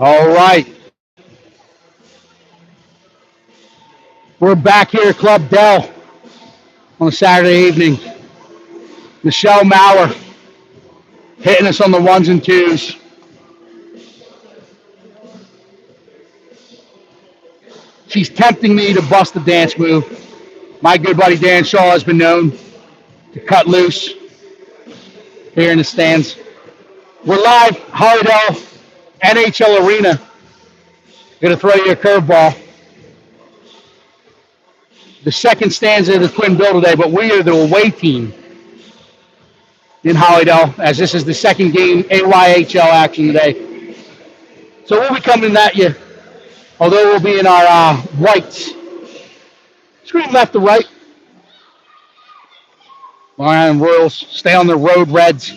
All right. We're back here at Club Dell on a Saturday evening. Michelle Maurer hitting us on the ones and twos. She's tempting me to bust a dance move. My good buddy Dan Shaw has been known to cut loose here in the stands. We're live, Hollydale, NHL Arena. Going to throw you a curveball. The second stanza of the twin bill today, but we are the away team in Hollydale, as this is the second game AYHL action today. So we'll be coming at you, although we'll be in our whites. Screen left to right. Long Island Royals stay on their road reds.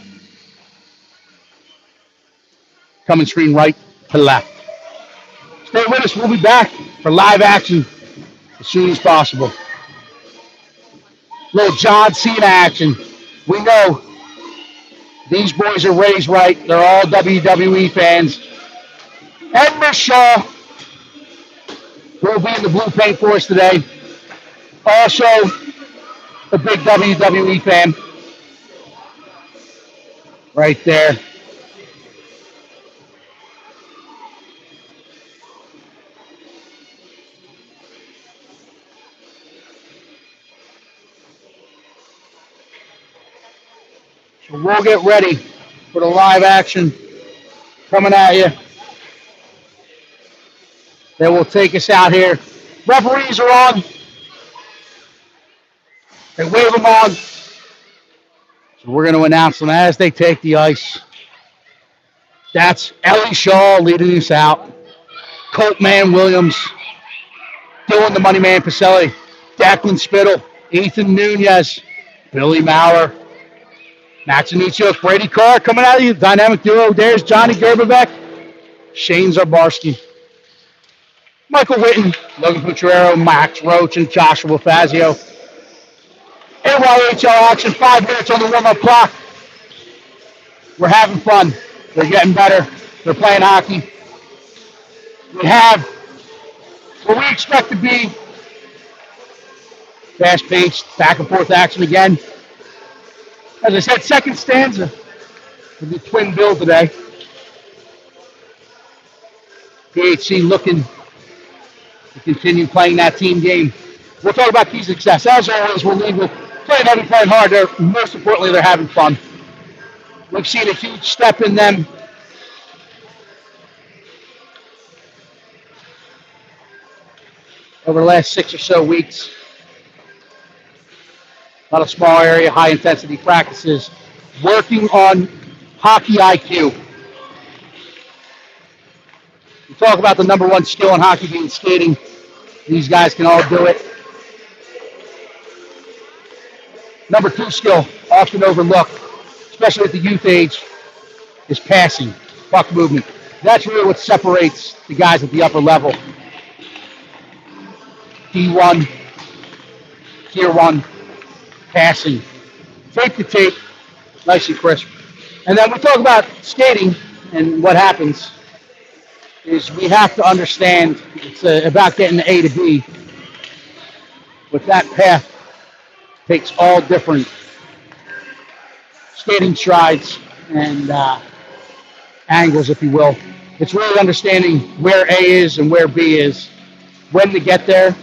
Coming screen right to left. Stay with us. We'll be back for live action as soon as possible. Little John Cena action. We know these boys are raised right. They're all WWE fans. And Miss Shaw will be in the blue paint for us today. Also, a big WWE fan. Right there. So we'll get ready for the live action coming at you. They will take us out here. Referees are on. They wave them on. So we're going to announce them as they take the ice. That's Ellie Shaw leading us out. Colt Man Williams. Dylan the Money Man Pacelli. Declan Spittle. Ethan Nunez. Billy Maurer. Max Anichuk. Brady Carr coming out of you. Dynamic duo. There's Johnny Gerbebeck. Shane Zarbarski. Michael Witten. Logan Pucciarero. Max Roach. And Joshua Fazio. AYHL action, 5 minutes on the warm-up clock. We're having fun. They're getting better. They're playing hockey. We have what we expect to be fast-paced, back-and-forth action again. As I said, second stanza of the twin bill today. PHC looking to continue playing that team game. We'll talk about key success. As always, we'll lead with playing heavy, playing hard. Most importantly, they're having fun. We've seen a huge step in them. Over the last 6 or so weeks. A lot of small area, high intensity practices. Working on hockey IQ. We talk about the number one skill in hockey being skating. These guys can all do it. Number two skill, often overlooked, especially at the youth age, is passing, puck movement. That's really what separates the guys at the upper level. D1, Tier 1, passing. Tape to tape, nice and crisp. And then we talk about skating, and what happens is we have to understand it's about getting the A to B. With that path, takes all different skating strides and angles, if you will. It's really understanding where A is and where B is, when to get there.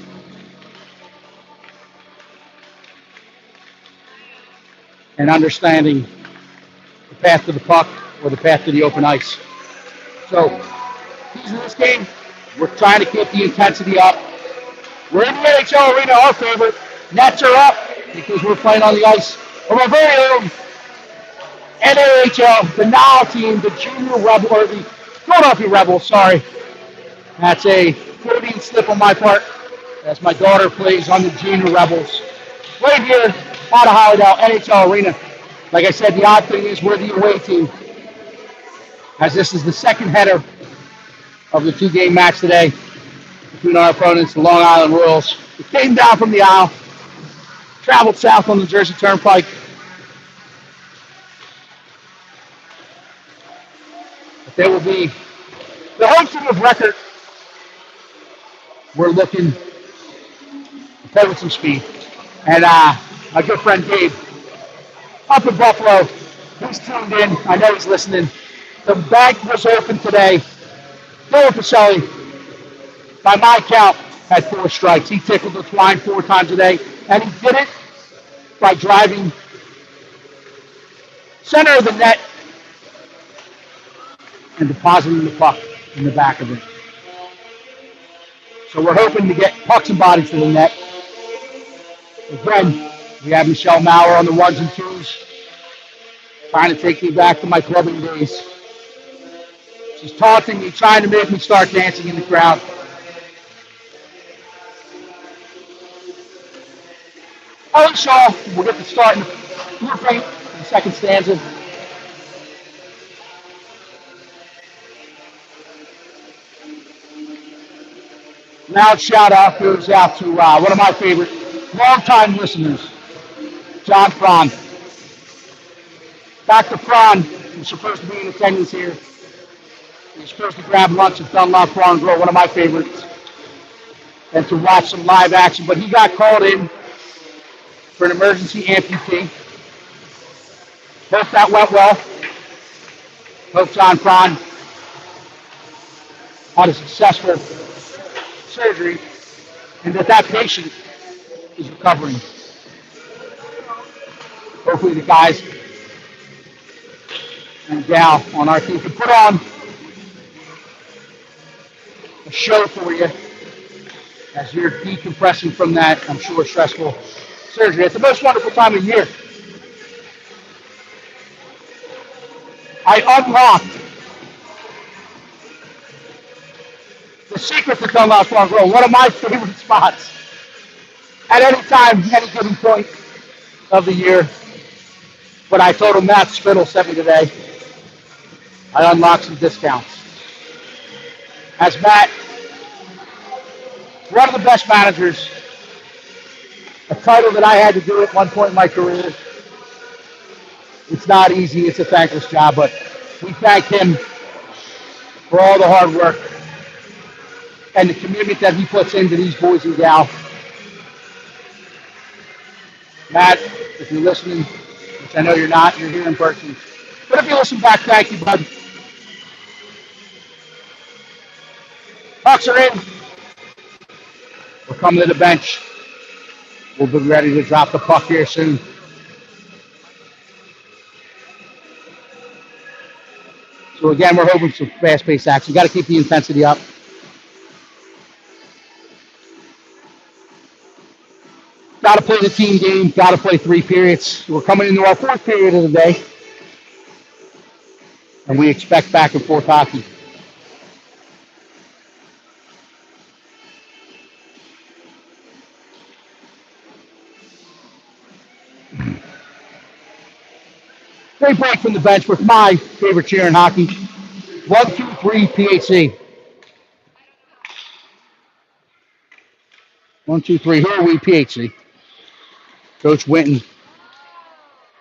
And understanding the path to the puck or the path to the open ice. So, in this game, we're trying to keep the intensity up. We're in the NHL arena, our favorite. Nets are up because we're playing on the ice of our very own NAHL, the NOW team, the Junior Rebel, or the Philadelphia Rebels, sorry. That's a 14 slip on my part, as my daughter plays on the Junior Rebels. Right here out of Hollydale, NHL Arena. Like I said, the odd thing is we're the away team, as this is the second header of the two-game match today between our opponents, the Long Island Royals. We came down from the aisle, traveled south on the Jersey Turnpike. But there will be The home team of record, we're looking to play with some speed. And my good friend Gabe up in Buffalo, he's tuned in. I know he's listening. The bank was open today. Dylan Pacelli, by my count, had 4 strikes. He tickled the twine 4 times a day, and he did it by driving center of the net and depositing the puck in the back of it. So we're hoping to get pucks and bodies to the net. Again, we have Michelle Maurer on the 1s and 2s, trying to take me back to my clubbing days. She's taunting me, trying to make me start dancing in the crowd. Ellen Shaw will get the start in the blue paint in the second stanza. Now shout out goes out to one of my favorite longtime listeners, John Fron. Dr. Fron was supposed to be in attendance here. He was supposed to grab lunch at Dunlop Farm Grill, one of my favorites, and to watch some live action, but he got called in for an emergency amputee. Hope that went well. Hope John Fron had a successful surgery and that patient is recovering. Hopefully the guys and gal on our team can put on a show for you as you're decompressing from that, I'm sure, stressful surgery. It's the most wonderful time of year. I unlocked the secret to Dunlop Farm Grill, one of my favorite spots. At any time, any given point of the year, but I told him Matt Spittle sent me today, I unlocked some discounts. As Matt, one of the best managers, a title that I had to do at one point in my career. It's not easy, it's a thankless job, but we thank him for all the hard work and the commitment that he puts into these boys and gals. Matt, if you're listening, which I know you're not, you're here in person. But if you listen back, thank you, bud. Pucks are in. We're coming to the bench. We'll be ready to drop the puck here soon. So again, we're hoping for fast-paced action. Got to keep the intensity up. Got to play the team game. Got to play 3 periods. We're coming into our 4th period of the day, and we expect back and forth hockey. Great break from the bench with my favorite cheer in hockey. 1, 2, 3, PHC. 1, 2, 3, here we PHC. Coach Winton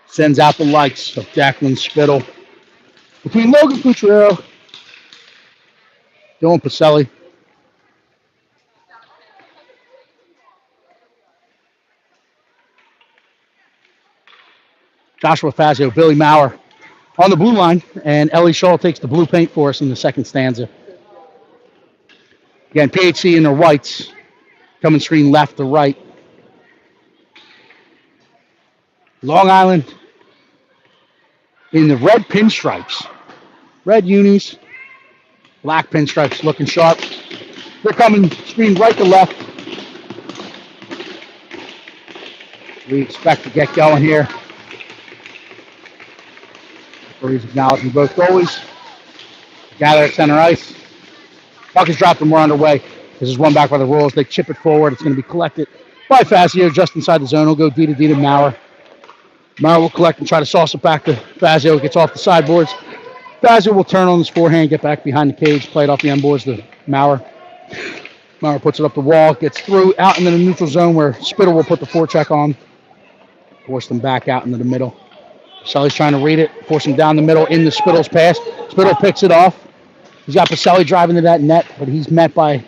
sends out the lights of Jacqueline Spittle. Between Logan Cutrero, Dylan Pacelli, Joshua Fazio, Billy Maurer on the blue line, and Ellie Shaw takes the blue paint for us in the second stanza. Again, PHC in their whites, coming screen left to right. Long Island in the red pinstripes. Red unis, black pinstripes looking sharp. They're coming screen right to left. We expect to get going here. He's acknowledging both goalies. Gather at center ice. Puck is dropped and we're underway. This is one back by the rules. They chip it forward. It's going to be collected by Fazio just inside the zone. He'll go D to Maurer. Maurer will collect and try to sauce it back to Fazio. It gets off the sideboards. Fazio will turn on his forehand, get back behind the cage, play it off the end boards to Maurer. Maurer puts it up the wall, gets through, out into the neutral zone where Spittle will put the forecheck on. Force them back out into the middle. Sully's trying to read it, force him down the middle into Spittle's pass. Spittle picks it off. He's got Pacelli driving to that net, but he's met by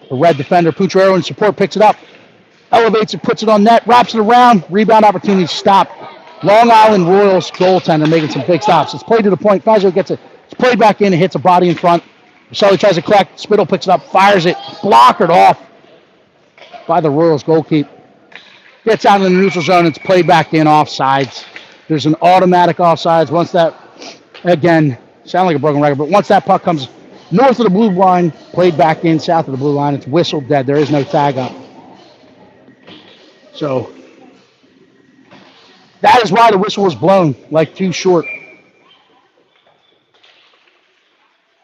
the red defender. Pucciarero in support picks it up, elevates it, puts it on net, wraps it around. Rebound opportunity stopped. Long Island Royals goaltender making some big stops. It's played to the point. Fazio gets it. It's played back in and hits a body in front. Pacelli tries to collect. Spittle picks it up, fires it, blockered off by the Royals goalkeeper. Gets out in the neutral zone. It's played back in offsides. There's an automatic offsides. Once that, again, sound like a broken record, but once that puck comes north of the blue line, played back in south of the blue line, it's whistled dead. There is no tag up. So that is why the whistle was blown, like too short.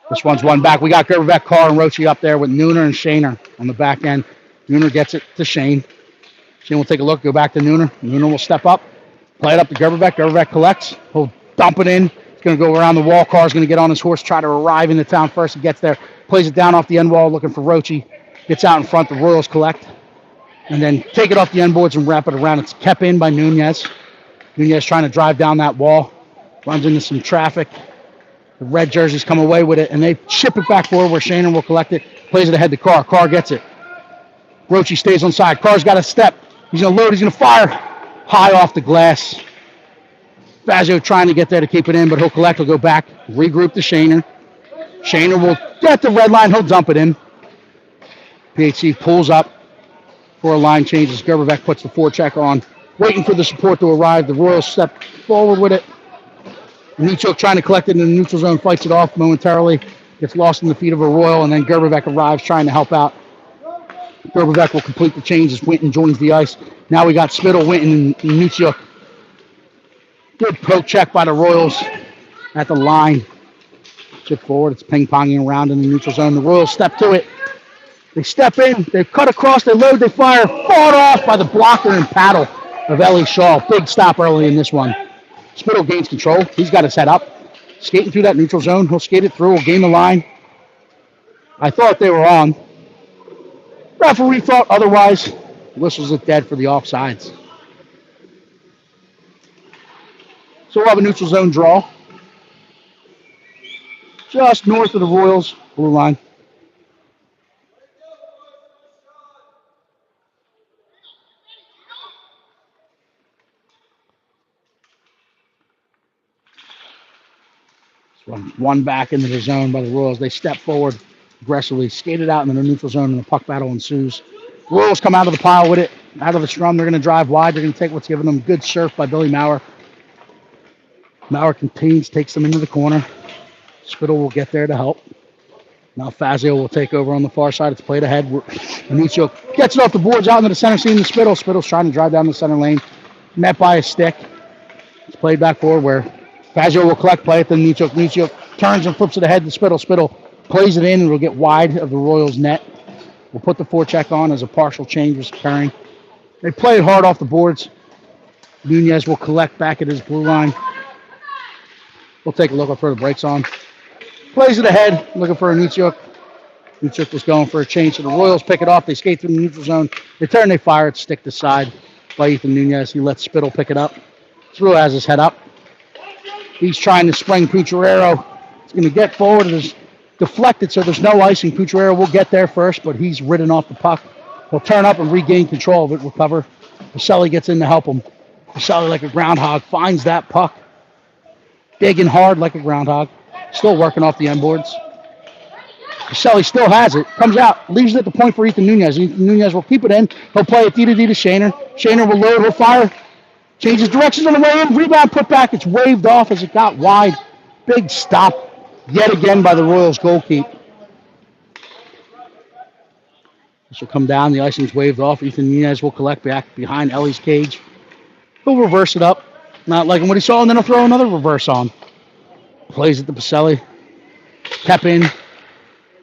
This one's one back. We got Gerbeck, Carr, and Roche up there with Nooner and Shaner on the back end. Nooner gets it to Shane. Shane will take a look, go back to Nooner. Nooner will step up, play it up to Gerbeck. Gerbeck collects. He'll dump it in. He's going to go around the wall. Carr's going to get on his horse, try to arrive into town first. He gets there, plays it down off the end wall, looking for Roche. Gets out in front. The Royals collect. And then take it off the end boards and wrap it around. It's kept in by Nunez. Nunez trying to drive down that wall. Runs into some traffic. The red jerseys come away with it, and they chip it back forward where Shannon will collect it. Plays it ahead to Carr. Carr gets it. Roche stays on side. Carr's got a step. He's going to load. He's going to fire. High off the glass. Fazio trying to get there to keep it in, but he'll collect. He'll go back. Regroup to Shaner. Shaner will get the red line. He'll dump it in. PHC pulls up for a line change as Gerbeck puts the forecheck on. Waiting for the support to arrive. The Royals step forward with it. Nichuk trying to collect it in the neutral zone. Fights it off momentarily. Gets lost in the feet of a Royal, and then Gerbeck arrives trying to help out. Gerbeck will complete the change as Winton joins the ice. Now we got Spittle, Winton, and Nichuk. Good poke check by the Royals at the line. Chip forward. It's ping-ponging around in the neutral zone. The Royals step to it. They step in. They cut across. They load. They fire. Fought off by the blocker and paddle of Ellie Shaw. Big stop early in this one. Spittle gains control. He's got his head up. Skating through that neutral zone. He'll skate it through. He'll gain the line. I thought they were on. Referee thought otherwise. Whistles it dead for the offsides. So we'll have a neutral zone draw. Just north of the Royals blue line. One back into the zone by the Royals. They step forward aggressively, skate it out into the neutral zone, and the puck battle ensues. Royals come out of the pile with it, out of the scrum. They're going to drive wide. They're going to take what's given them. Good surf by Billy Maurer. Maurer contains, takes them into the corner. Spittle will get there to help. Now Fazio will take over on the far side. It's played ahead. Anicio gets it off the boards out into the center seam to Spittle. Spittle's trying to drive down the center lane. Met by a stick. It's played back forward where Fazio will collect, play it to Nichuk. Nichuk turns and flips it ahead to Spittle. Spittle plays it in and will get wide of the Royals' net. We'll put the forecheck on as a partial change was occurring. They play it hard off the boards. Nunez will collect back at his blue line. We'll take a look up for the brakes on. Plays it ahead, looking for a Nichuk. Nichuk was going for a change, so the Royals pick it off. They skate through the neutral zone. They turn, they fire it, stick to side by Ethan Nunez. He lets Spittle pick it up. Spittle has his head up. He's trying to spring Pucciarero. He's going to get forward. It's deflected, so there's no icing. Pucciarero will get there first, but he's ridden off the puck. He'll turn up and regain control of it, recover. Pacelli gets in to help him. Pacelli, like a groundhog, finds that puck. Big and hard like a groundhog. Still working off the end boards. Pacelli still has it. Comes out, leaves it at the point for Ethan Nunez. Ethan Nunez will keep it in. He'll play it D to Shaner. Shaner will load, he'll fire. Changes directions on the way in. Rebound put back. It's waved off as it got wide. Big stop yet again by the Royals goalkeeper. This will come down. The icing's waved off. Ethan Nunez will collect back behind Ellie's cage. He'll reverse it up. Not liking what he saw, and then he'll throw another reverse on. Plays it to Pacelli. Kept in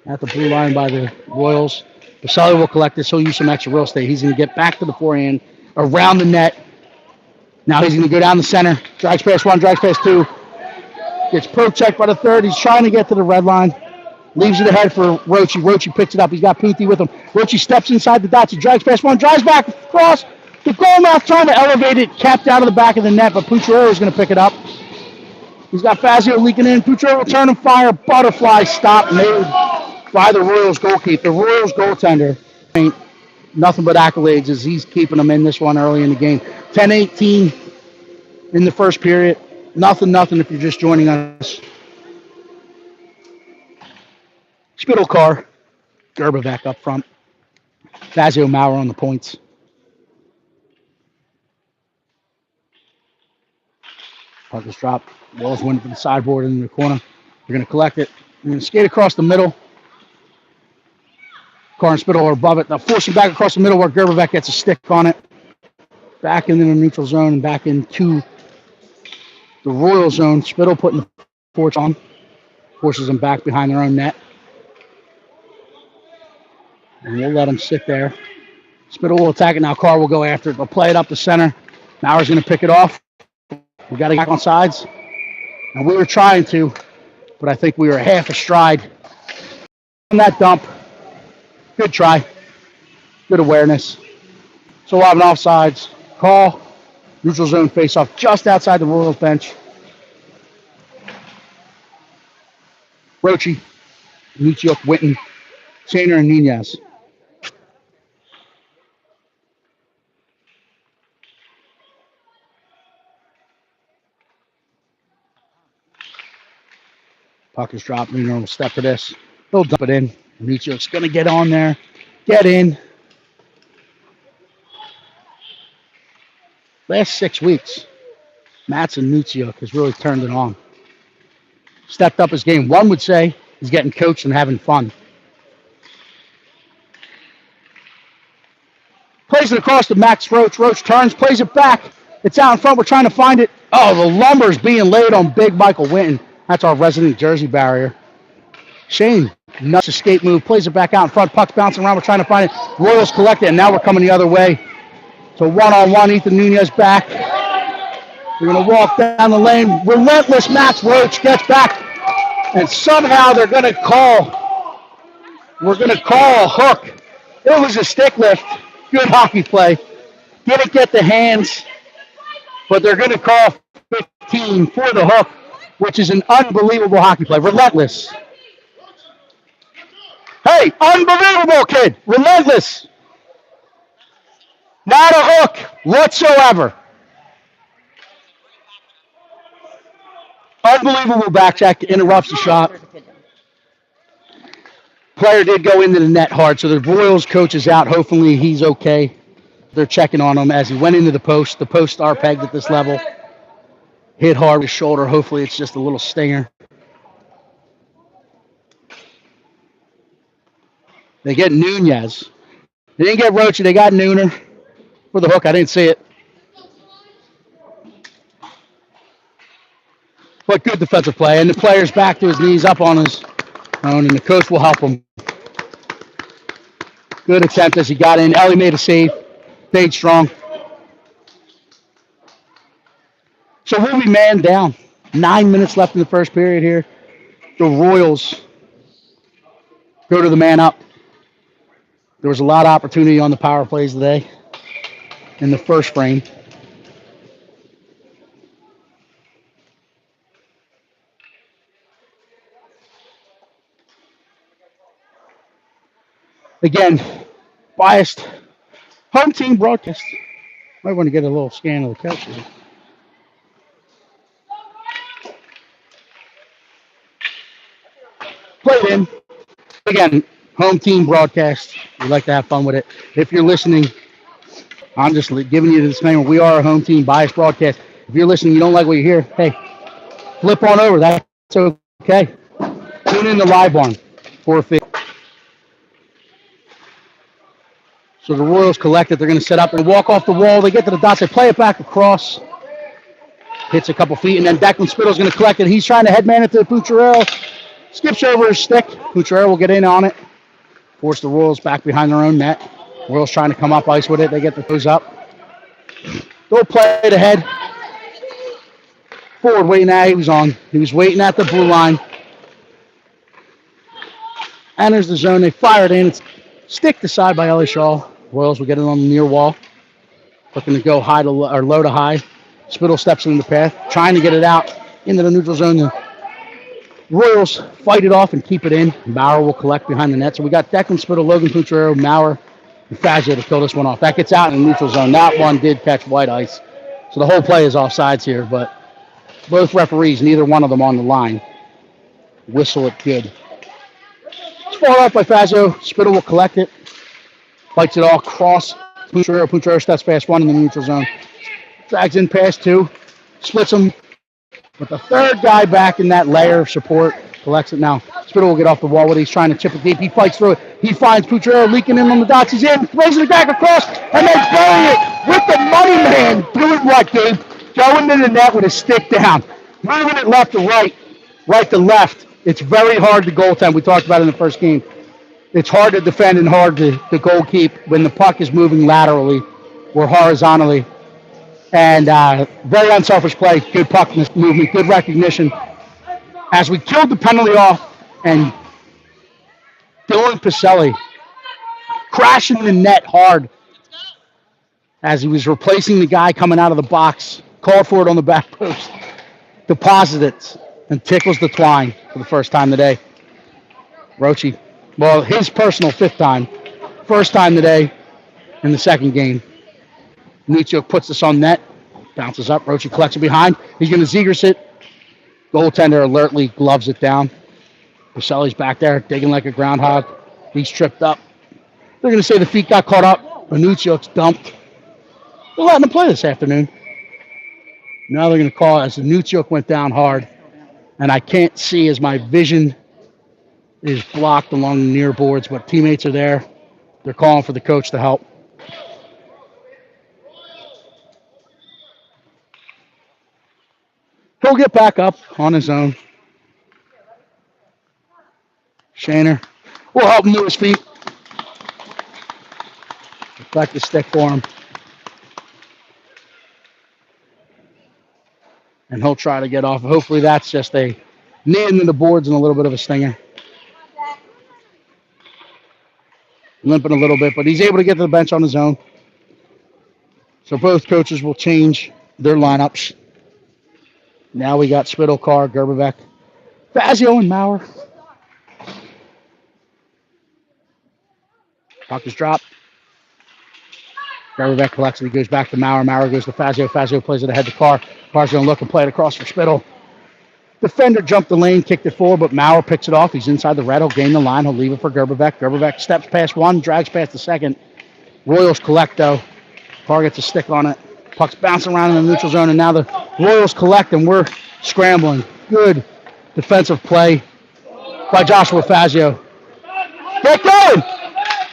at the blue line by the Royals. Pacelli will collect this. He'll use some extra real estate. He's going to get back to the forehand, around the net. Now he's going to go down the center. Drags past one, drags past two. Gets pro checked by the third. He's trying to get to the red line. Leaves it ahead for Roche. Roche picks it up. He's got Puthi with him. Roche steps inside the dots. He drags past one, drives back across. The goal mouth trying to elevate it. Capped out of the back of the net, but Pucciarero is going to pick it up. He's got Fazio leaking in. Puccio will turn and fire. Butterfly stop made by the Royals goalkeeper. The Royals goaltender ain't nothing but accolades as he's keeping them in this one early in the game. 10-18 in the first period. Nothing if you're just joining us. Spittle Gerbevac up front. Fazio Maurer on the points. Puck is dropped. Walls went to the sideboard in the corner. They're going to collect it. They're going to skate across the middle. Carr and Spittle are above it. Now forcing back across the middle where Gerbevac gets a stick on it. Back into the neutral zone and back into the Royal zone. Spittle putting the force on. Forces them back behind their own net. And we'll let them sit there. Spittle will attack it now. Carr will go after it. They'll play it up the center. Mauer's going to pick it off. We got to get back on sides. And we were trying to, but I think we were half astride on that dump. Good try. Good awareness. So we'll have an offsides call. Neutral zone face-off just outside the Royals bench. Rochi, Michiok, Witten, Shaner, and Nunez. Puck is dropped. Nunez will step for this. He'll dump it in. Michiok's going to get on there. Get in. Last 6 weeks, Matson Nuciuk has really turned it on. Stepped up his game. One would say he's getting coached and having fun. Plays it across to Max Roach. Roach turns, plays it back. It's out in front. We're trying to find it. Oh, the lumber's being laid on big Michael Winton. That's our resident Jersey barrier. Shane, nuts escape move, plays it back out in front. Puck's bouncing around. We're trying to find it. Royals collect it, and now we're coming the other way. So one-on-one, Ethan Nunez back. We're going to walk down the lane. Relentless Max Roach gets back. And somehow they're going to call. We're going to call a hook. It was a stick lift. Good hockey play. Didn't get the hands. But they're going to call 15 for the hook, which is an unbelievable hockey play. Relentless. Hey, unbelievable, kid. Relentless. Not a hook whatsoever. Unbelievable back check. Interrupts the shot. Player did go into the net hard, so the Royals coach is out. Hopefully he's okay. They're checking on him as he went into the post. The posts are pegged at this level. Hit hard with his shoulder. Hopefully it's just a little stinger. They get Nunez. They didn't get Roach. They got Nooner for the hook. I didn't see it. But good defensive play. And the player's back to his knees, up on his own, and the coach will help him. Good attempt as he got in. Ellie made a save. Stayed strong. So we'll be man down. 9 minutes left in the first period here. The Royals go to the man up. There was a lot of opportunity on the power plays today in the first frame. Again, biased home team broadcast. Might want to get a little scan of the coach here. Played in. Again, home team broadcast. We like to have fun with it. If you're listening, I'm just giving you the disclaimer. We are a home team biased broadcast. If you're listening, you don't like what you hear, hey, flip on over. That's okay. Tune in to Live Barn for a fee. So the Royals collect it. They're going to set up and walk off the wall. They get to the dots. They play it back across. Hits a couple feet, and then Declan Spittle's going to collect it. He's trying to headman it to Pucciarello. Skips over his stick. Pucciarello will get in on it. Force the Royals back behind their own net. Royals trying to come up ice with it. They get the toes up. They'll play it ahead. Forward waiting at. He was waiting at the blue line. Enters the zone. They fire it in. It's stick to side by Ellie Shaw. Royals will get it on the near wall. Looking to go high to low to high. Spittle steps in the path, trying to get it out. into the neutral zone. The Royals fight it off and keep it in. Maurer will collect behind the net. So we got Declan Spittle, Logan Putrero, Maurer, and Fazio to kill this one off. That gets out in the neutral zone. That one did catch white ice. So the whole play is offsides here, but both referees, neither one of them on the line, whistle it good. It's far out by Fazio. Spittle will collect it. Fights it all across Putrero. Putrero steps past one in the neutral zone. Drags in past two. Splits them. But the third guy back in that layer of support collects it now. Spittle will get off the wall when he's trying to chip it deep. He fights through it. He finds Putrero leaking in on the dots. He's in. Raises it back across. And they bury it with the money man. Doing what, Gabe? Going to the net with a stick down. Moving it left to right. Right to left. It's very hard to goaltend. We talked about it in the first game. It's hard to defend and hard to goal keep when the puck is moving laterally or horizontally. And very unselfish play. Good puck movement. Good recognition. As we killed the penalty off, and Dylan Pacelli crashing the net hard as he was replacing the guy coming out of the box. Called for it on the back post. Deposited it and tickles the twine for the first time today. Roche, well, his personal fifth time. First time today in the second game. Nietzsche puts this on net. Bounces up. Roche collects it behind. He's going to Zegers it. Goaltender alertly gloves it down. Pacelli's back there digging like a groundhog. He's tripped up. They're going to say the feet got caught up. Anuchuk's dumped. They're letting him play this afternoon. Now they're going to call it as Anuchuk went down hard. And I can't see as my vision is blocked along the near boards, but teammates are there. They're calling for the coach to help. He'll get back up on his own. Shaner will help him to his feet. Back the stick for him. And he'll try to get off. Hopefully that's just a knee into the boards and a little bit of a stinger. Limping a little bit, but he's able to get to the bench on his own. So both coaches will change their lineups. Now we got Spittle, Carr, Gerberbeck, Fazio, and Maurer. Puck is dropped. Gerberbeck collects it. He goes back to Maurer. Maurer goes to Fazio. Fazio plays it ahead to Carr. Carr's going to look and play it across for Spittle. Defender jumped the lane, kicked it forward, but Maurer picks it off. He's inside the red. He'll gain the line. He'll leave it for Gerberbeck. Gerberbeck steps past one, drags past the second. Royals collect, though. Carr gets a stick on it. Puck's bouncing around in the neutral zone, and now the Royals collect, and we're scrambling. Good defensive play by Joshua Fazio. Get going!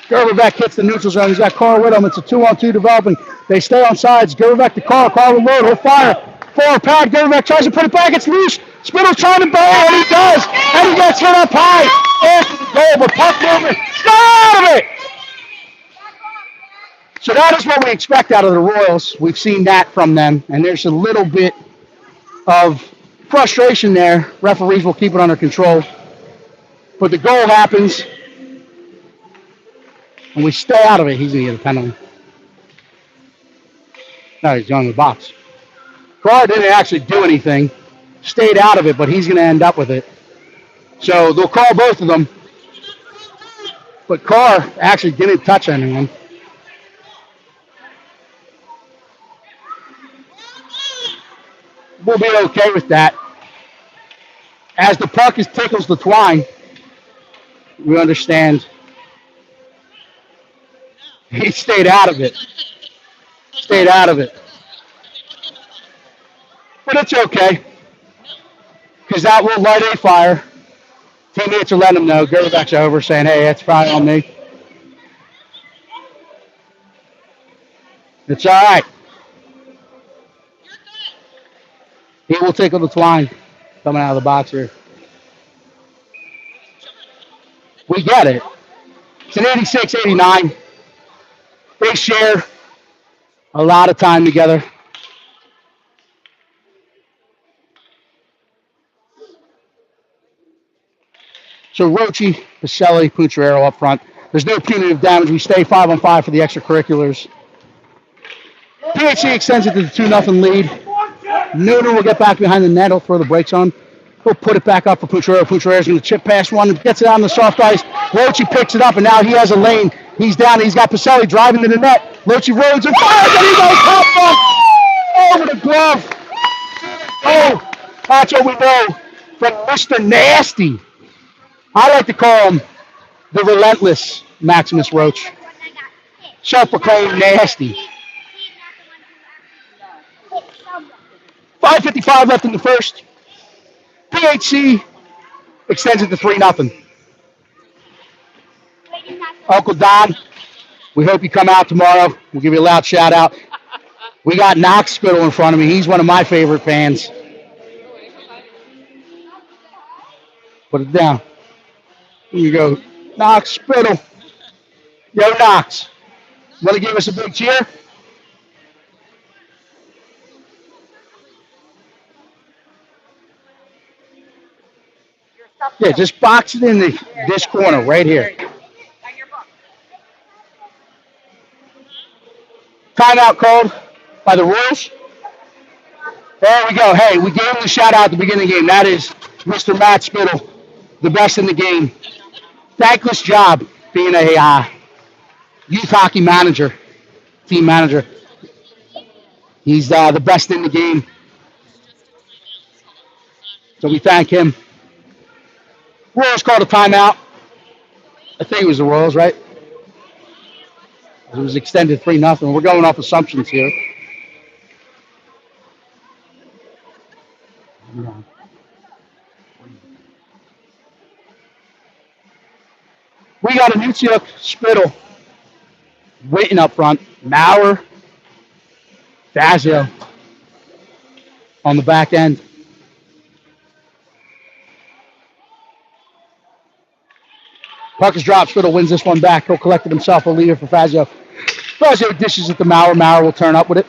Gerberbeck hits the neutral zone. He's got Carr with him. It's a 2-on-2 developing. They stay on sides. Gerberbeck to Carr. Carr will load. He'll fire. Forward pad. Gerberbeck tries to put it back. It's loose. Spittle's trying to bail, and he does. And he gets hit up high. After the goal, but puck movement. Stay out of it! So that is what we expect out of the Royals. We've seen that from them, and there's a little bit of frustration there. Referees will keep it under control. But the goal happens, and we stay out of it. He's going to get a penalty. No, he's going to the box. Carr didn't actually do anything. Stayed out of it, but he's going to end up with it. So they'll call both of them. But Carr actually didn't touch anyone. We'll be okay with that. As the puck tickles the twine, we understand he stayed out of it. Stayed out of it. But it's okay, because that will light a fire. Teammates are letting him know. Gerberbeck's over saying, hey, that's probably on me. It's all right. He will tickle the twine coming out of the box here. We get it. It's an 86-89. They share a lot of time together. So Roche, Pacelli, Putrero up front. There's no punitive damage. We stay 5-on-5 for the extracurriculars. PHC extends it to the 2-0 lead. Noonan will get back behind the net. He'll throw the brakes on. He'll put it back up for Poutrero. Pouchero's going to chip past one. Gets it out on the soft ice. Lochi picks it up, and now he has a lane. He's down. He's got Pacelli driving to the net. Lochi rolls and fires, and he goes top bump over the glove. Oh, that's what we know from Mr. Nasty. I like to call him the relentless Maximus Roach. Self-proclaimed nasty. 5:55 left in the first. PHC extends it to 3-0. Uncle Don, we hope you come out tomorrow. We'll give you a loud shout out. We got Knox Spittle in front of me. He's one of my favorite fans. Put it down. Here you go. Knox Spittle. Yo, Knox. Want to give us a big cheer? Yeah, just box it in this corner right here. Timeout called by the Royals. There we go. Hey, we gave him the shout out at the beginning of the game. That is Mr. Matt Spittle, the best in the game. Thankless job being a youth hockey manager, team manager. He's the best in the game. So we thank him. Royals called a timeout. I think it was the Royals, right? It was extended 3-0. We're going off assumptions here. We got a Nutsiuk, Spittle, Witten up front, Maurer, Fazio on the back end. Puck is dropped. Spittle wins this one back. He'll collect it himself. He'll leave it for Fazio. Fazio dishes it to Maurer. Maurer will turn up with it.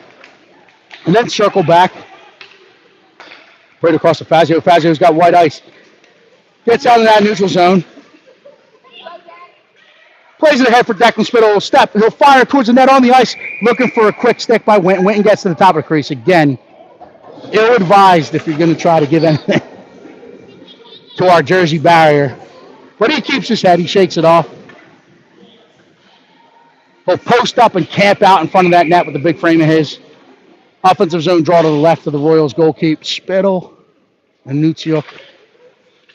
And then circle back. Right across to Fazio. Fazio's got white ice. Gets out of that neutral zone. Plays it ahead for Declan Spittle. He'll step. He'll fire towards the net on the ice. Looking for a quick stick by Winton. Winton gets to the top of the crease. Again, ill-advised if you're going to try to give anything to our Jersey barrier. But he keeps his head. He shakes it off. He'll post up and camp out in front of that net with the big frame of his. Offensive zone draw to the left of the Royals goalkeeper. Spittle and Nutsiuk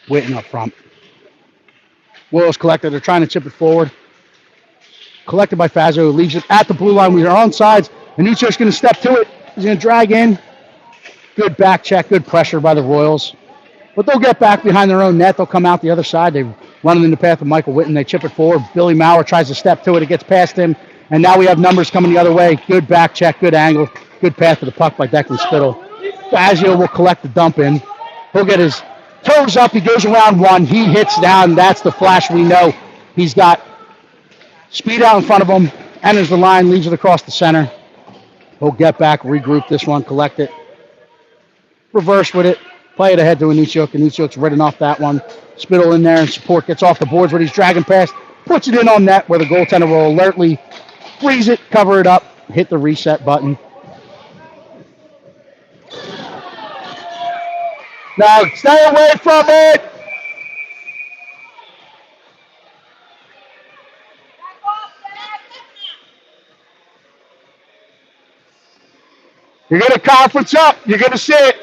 waiting up front. Royals collected. They're trying to chip it forward. Collected by Fazio, who leaves it at the blue line. We are on sides. And Nutsiuk's going to step to it. He's going to drag in. Good back check. Good pressure by the Royals. But they'll get back behind their own net. They'll come out the other side. They run it in the path of Michael Witten. They chip it forward. Billy Maurer tries to step to it. It gets past him. And now we have numbers coming the other way. Good back check. Good angle. Good path to the puck by Declan Spittle. Fazio will collect the dump in. He'll get his toes up. He goes around one. He hits down. That's the flash we know. He's got speed out in front of him. Enters the line. Leaves it across the center. He'll get back. Regroup this one. Collect it. Reverse with it. Play it ahead to Nutsiuk. Nutsiuk's ridden off that one. Spittle in there and support gets off the boards where he's dragging past. Puts it in on net where the goaltender will alertly freeze it, cover it up, hit the reset button. Now stay away from it. You're going to conference up. You're going to sit.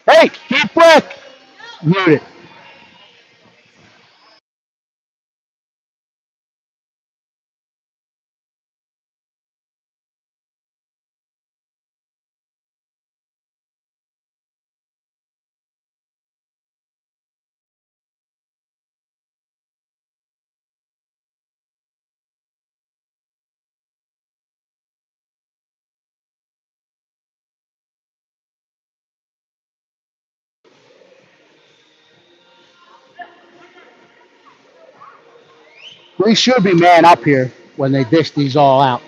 Hey, deep breath. Mute it. We should be man up here when they dish these all out.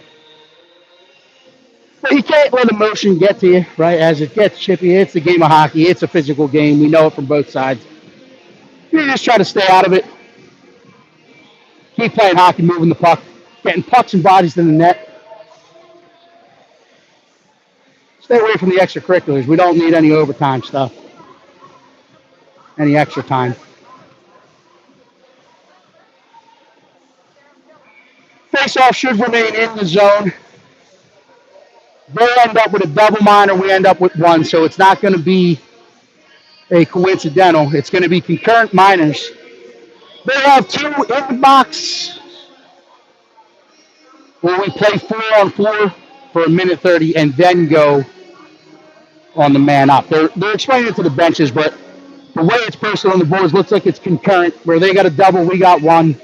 But you can't let emotion get to you, right? As it gets chippy, it's a game of hockey. It's a physical game. We know it from both sides. You just try to stay out of it. Keep playing hockey, moving the puck, getting pucks and bodies in the net. Stay away from the extracurriculars. We don't need any overtime stuff, any extra time. Face-off should remain in the zone. They end up with a double minor. We end up with one, so it's not going to be a coincidental. It's going to be concurrent minors. They have two in the box where we play 4-on-4 for a minute 30 and then go on the man up. They're explaining it to the benches, but the way it's posted on the boards looks like it's concurrent, where they got a double, we got one.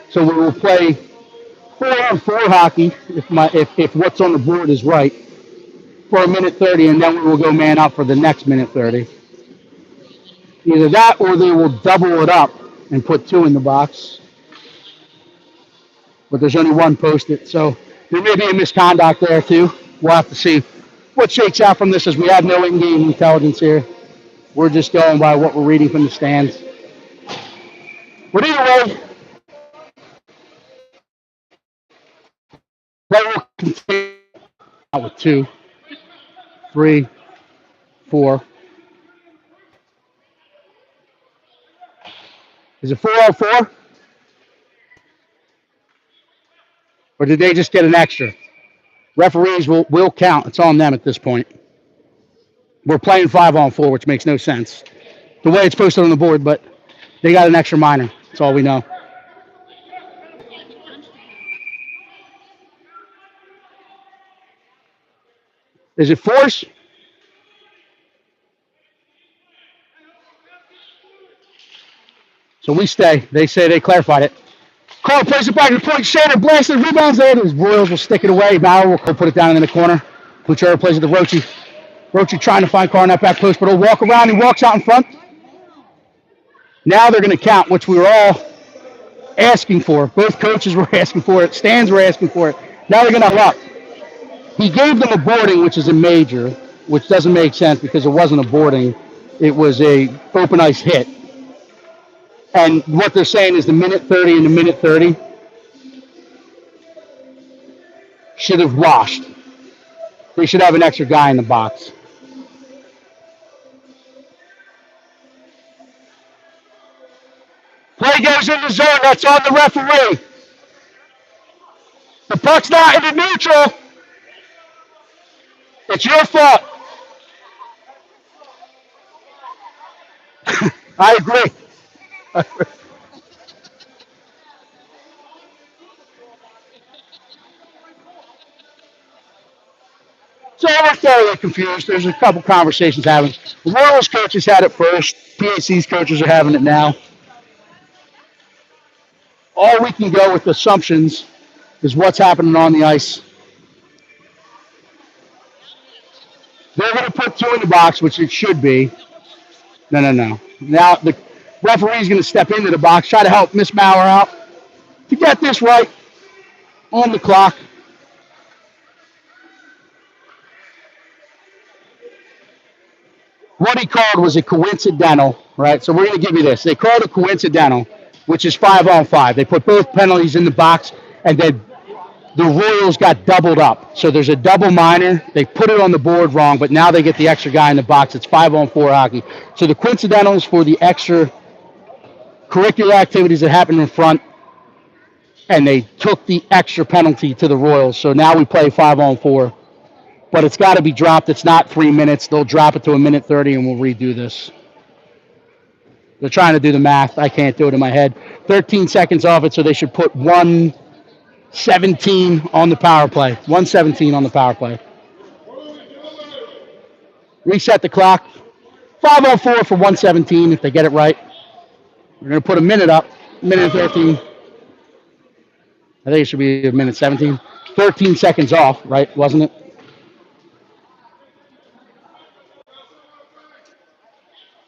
So we will play 4-on-4 hockey if what's on the board is right for a minute 30, and then we will go man up for the next minute 30. Either that or they will double it up and put two in the box. But there's only one posted, so there may be a misconduct there too. We'll have to see what shakes out from this, as we have no in-game intelligence here. We're just going by what we're reading from the stands. But either way, they will continue out with 2, 3, 4. Is it 4-on-4? Or did they just get an extra? Referees will count. It's on them at this point. We're playing 5-on-4, which makes no sense the way it's posted on the board, but they got an extra minor. That's all we know. Is it force? So we stay. They say they clarified it. Carl plays it back to the point. Shader blasts it. Rebounds there. His Royals will stick it away. Bauer will put it down in the corner. Puchero plays it to Rochi. Rochi trying to find Carl in that back post, but he'll walk around. He walks out in front. Now they're going to count, which we were all asking for. Both coaches were asking for it. Stands were asking for it. Now they're going to lock. He gave them a boarding, which is a major, which doesn't make sense because it wasn't a boarding. It was a open ice hit. And what they're saying is the minute 30 and the minute 30 should have washed. They should have an extra guy in the box. Play goes in the zone. That's on the referee. The puck's not in the neutral. It's your fault. I agree. So we're thoroughly confused. There's a couple conversations happening. The Royals coaches had it first. PHC's coaches are having it now. All we can go with assumptions is what's happening on the ice. They're going to put two in the box, which it should be. No. Now the referee's going to step into the box, try to help Miss Maurer out to get this right on the clock. What he called was a coincidental, right? So we're going to give you this. They called it coincidental, which is 5-on-5. They put both penalties in the box, and then the Royals got doubled up. So there's a double minor. They put it on the board wrong, but now they get the extra guy in the box. It's 5-on-4 hockey. So the coincidental is for the extra curricular activities that happen in front, and they took the extra penalty to the Royals. So now we play 5-on-4. But it's got to be dropped. It's not 3 minutes. They'll drop it to a minute 30, and we'll redo this. They're trying to do the math. I can't do it in my head. 13 seconds off it, so they should put 1:17 on the power play. 1:17 on the power play. Reset the clock. 5-on-4 for 1:17 if they get it right. We're going to put a minute up. Minute 13. I think it should be a minute 17. 13 seconds off, right? Wasn't it?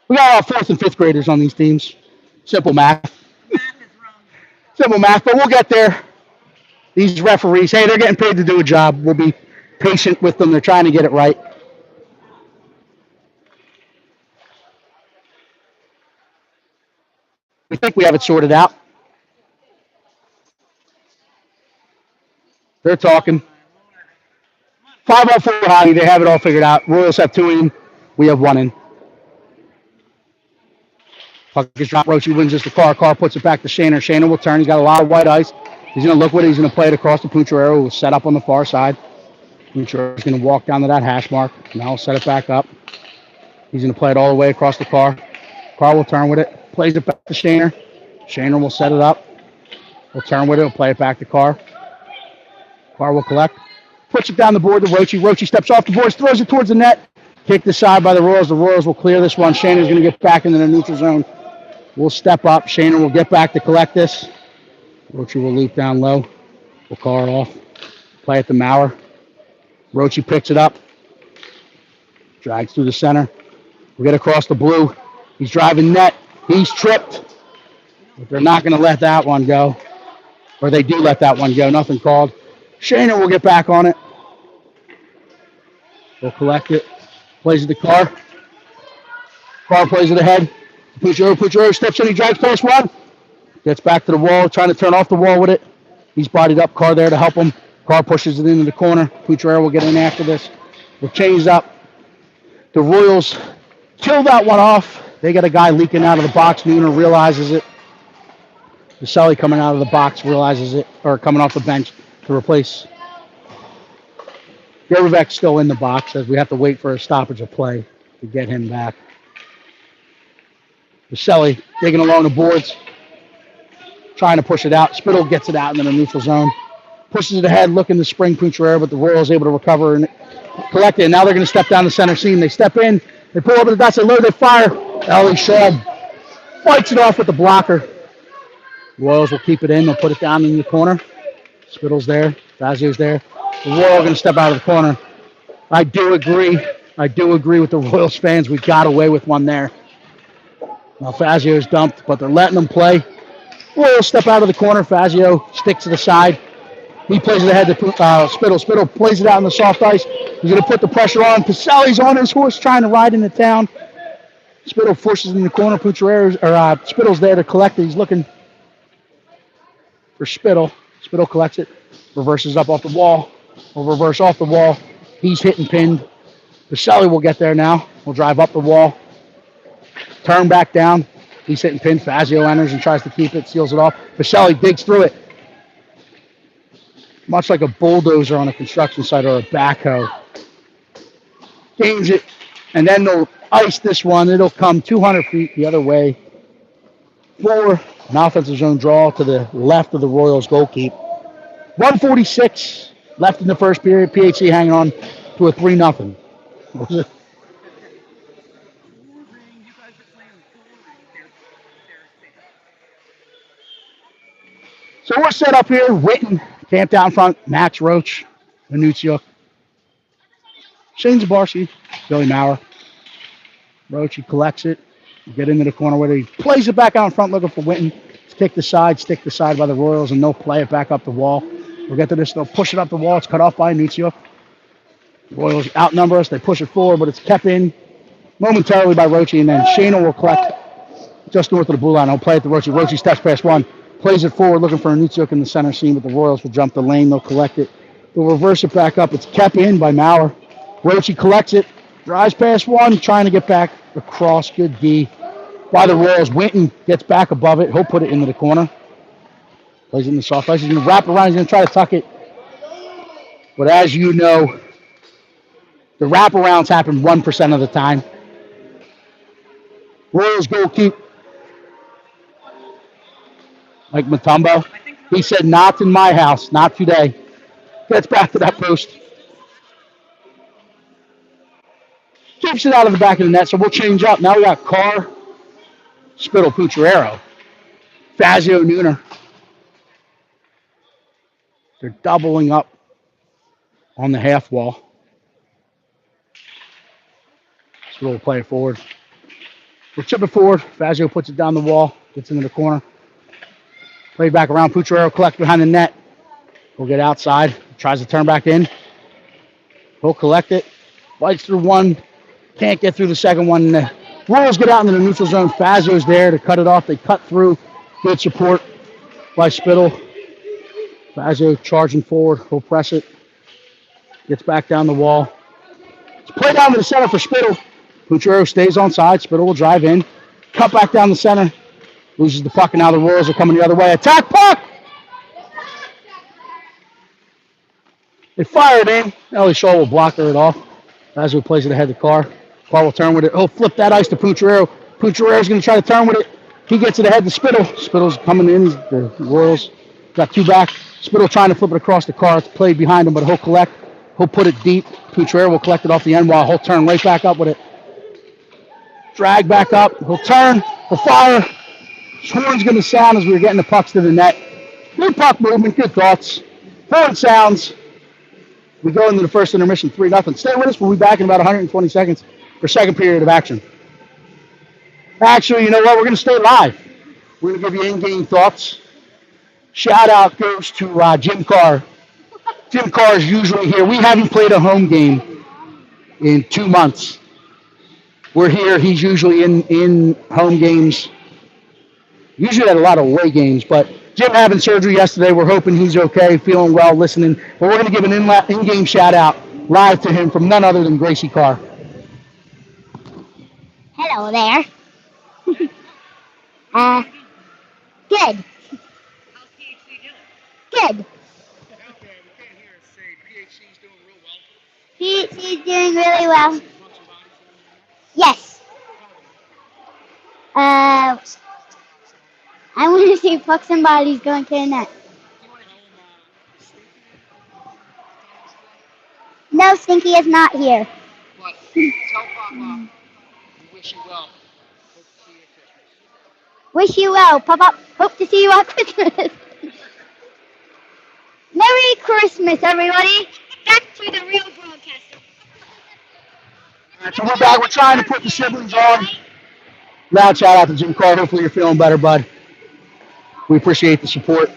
We got our 4th and 5th graders on these teams. Simple math. Simple math, but we'll get there. These referees, hey, they're getting paid to do a job. We'll be patient with them. They're trying to get it right. We think we have it sorted out. They're talking. 5-on-4 hockey. They have it all figured out. Royals have 2 in. We have 1 in. Puck is dropped. Roche wins this to Carr. Carr puts it back to Shaner. Shaner will turn. He's got a lot of white ice. He's going to look with it. He's going to play it across the Pucciarero. We'll set up on the far side. Pucciarero's going to walk down to that hash mark. Now he'll set it back up. He's going to play it all the way across the Carr. Carr will turn with it. Plays it back to Shaner. Shaner will set it up. He'll turn with it. He'll play it back to Carr. Carr will collect. Puts it down the board to Roche. Roche steps off the boards, throws it towards the net. Kicked aside by the Royals. The Royals will clear this one. Shaner's going to get back into the neutral zone. We'll step up. Shaner will get back to collect this. Roche will loop down low. We'll call it off. Play it to Maurer. Roche picks it up. Drags through the center. We'll get across the blue. He's driving net. He's tripped. But they're not going to let that one go. Or they do let that one go. Nothing called. Shaner will get back on it. We'll collect it. Plays it to Carr. Carr plays it ahead. Pucciarero steps in. He drags past one. Gets back to the wall, trying to turn off the wall with it. He's bodied up. Carr there to help him. Carr pushes it into the corner. Pucciarero will get in after this. We'll change up. The Royals kill that one off. They got a guy leaking out of the box. Nooner realizes it. Vaselli coming out of the box realizes it, or coming off the bench to replace. Gervivek's still in the box as we have to wait for a stoppage of play to get him back. Vaselli digging along the boards, trying to push it out. Spittle gets it out into the neutral zone. Pushes it ahead, looking to spring Pucciarero, but the Royals able to recover and collect it. And now they're going to step down the center seam. They step in, they pull over the dots, they load, they fire. Ellie Shaw fights it off with the blocker. Royals will keep it in. They'll put it down in the corner. Spittle's there. Fazio's there. The Royals are going to step out of the corner. I do agree with the Royals fans. We got away with one there. Now Fazio's dumped, but they're letting them play. Royals step out of the corner. Fazio sticks to the side. He plays it ahead to Spittle. Spittle plays it out on the soft ice. He's going to put the pressure on. Pacelli's on his horse trying to ride into town. Spittle forces in the corner. Spittle's there to collect it. He's looking for Spittle. Spittle collects it. Reverses up off the wall. Will reverse off the wall. He's hit and pinned. Pacelli will get there now. We'll drive up the wall. Turn back down. He's hit and pinned. Fazio enters and tries to keep it. Seals it off. Pacelli digs through it. Much like a bulldozer on a construction site or a backhoe. Gains it. And then they'll ice this one. It'll come 200 feet the other way. For an offensive zone draw to the left of the Royals goalkeeper. 1:46 left in the first period. PHC hanging on to a 3-0. So we're set up here. Witten camped out in front. Max Roach, Minuccio, Shane Zabarski, Billy Maurer. Roach, he collects it. Get into the corner where he plays it back out in front looking for Witten. It's kicked aside, stick aside by the Royals, and they'll play it back up the wall. We'll get to this. They'll push it up the wall. It's cut off by Minuccio. Royals outnumber us. They push it forward, but it's kept in momentarily by Roche, and then Shana will collect just north of the blue line. He'll play it to Roche. Roche steps past one, plays it forward, looking for Minuccio in the center seam, but the Royals will jump the lane. They'll collect it. They'll reverse it back up. It's kept in by Maurer. Roche collects it, drives past one, trying to get back across. Good D by the Royals. Winton gets back above it. He'll put it into the corner. Plays it in the soft ice. He's going to wrap around. He's going to try to tuck it. But as you know, the wraparounds happen 1% of the time. Royals goalkeeper Mike Mutombo. He said, "Not in my house, not today." Gets back to that post. Keeps it out of the back of the net, so we'll change up. Now we got Carr, Spittle, Pucciarero, Fazio, Nooner. They're doubling up on the half wall. Spittle will play it forward. We'll chip it forward. Fazio puts it down the wall, gets into the corner. Play back around. Pucciarero collect behind the net. We'll get outside. Tries to turn back in. He'll collect it. Fights through one. Can't get through the second one. The Royals get out into the neutral zone. Fazio's there to cut it off. They cut through. Good support by Spittle. Fazio charging forward. He'll press it. Gets back down the wall. It's play down to the center for Spittle. Puchero stays on side. Spittle will drive in. Cut back down the center. Loses the puck, and now the Royals are coming the other way. Attack puck! They fire it in. Ellie Shaw will block it off. Fazio plays it ahead of the car. Car will turn with it. He'll flip that ice to Puchero. Puchero's going to try to turn with it. He gets it ahead to Spittle. Spittle's coming in. The Royals got two back. Spittle trying to flip it across the car. It's played behind him, but he'll collect. He'll put it deep. Puchero will collect it off the end while he'll turn right back up with it. Drag back up. He'll turn. He'll fire. Horn's going to sound as we're getting the pucks to the net. Good puck movement. Good thoughts. Horn sounds. We go into the first intermission 3-0. Stay with us. We'll be back in about 120 seconds for second period of action. Actually, you know what? We're going to stay live. We're going to give you in-game thoughts. Shout out goes to Jim Carr. Jim Carr is usually here. We haven't played a home game in 2 months. We're here. He's usually in home games. Usually at a lot of away games, but Jim having surgery yesterday. We're hoping he's okay, feeling well, listening. But we're going to give an in-game shout out live to him from none other than Gracie Carr. Hello there. Good. How's PHC doing? Good. Okay, we can't hear us say PHC's doing real well. PHC's doing really well. Punch and bodies. Yes. I want to see pucks and bodies going to the net. No, Stinky is not here. But tell Papa we wish you well. Hope to see you at Christmas. Wish you well, Pop-Up. Hope to see you on Christmas. Merry Christmas, everybody. Back to the real broadcaster. All right, so we're back. We're trying to put the siblings on. Loud shout out to Jim Carr. Hopefully you're feeling better, bud. We appreciate the support.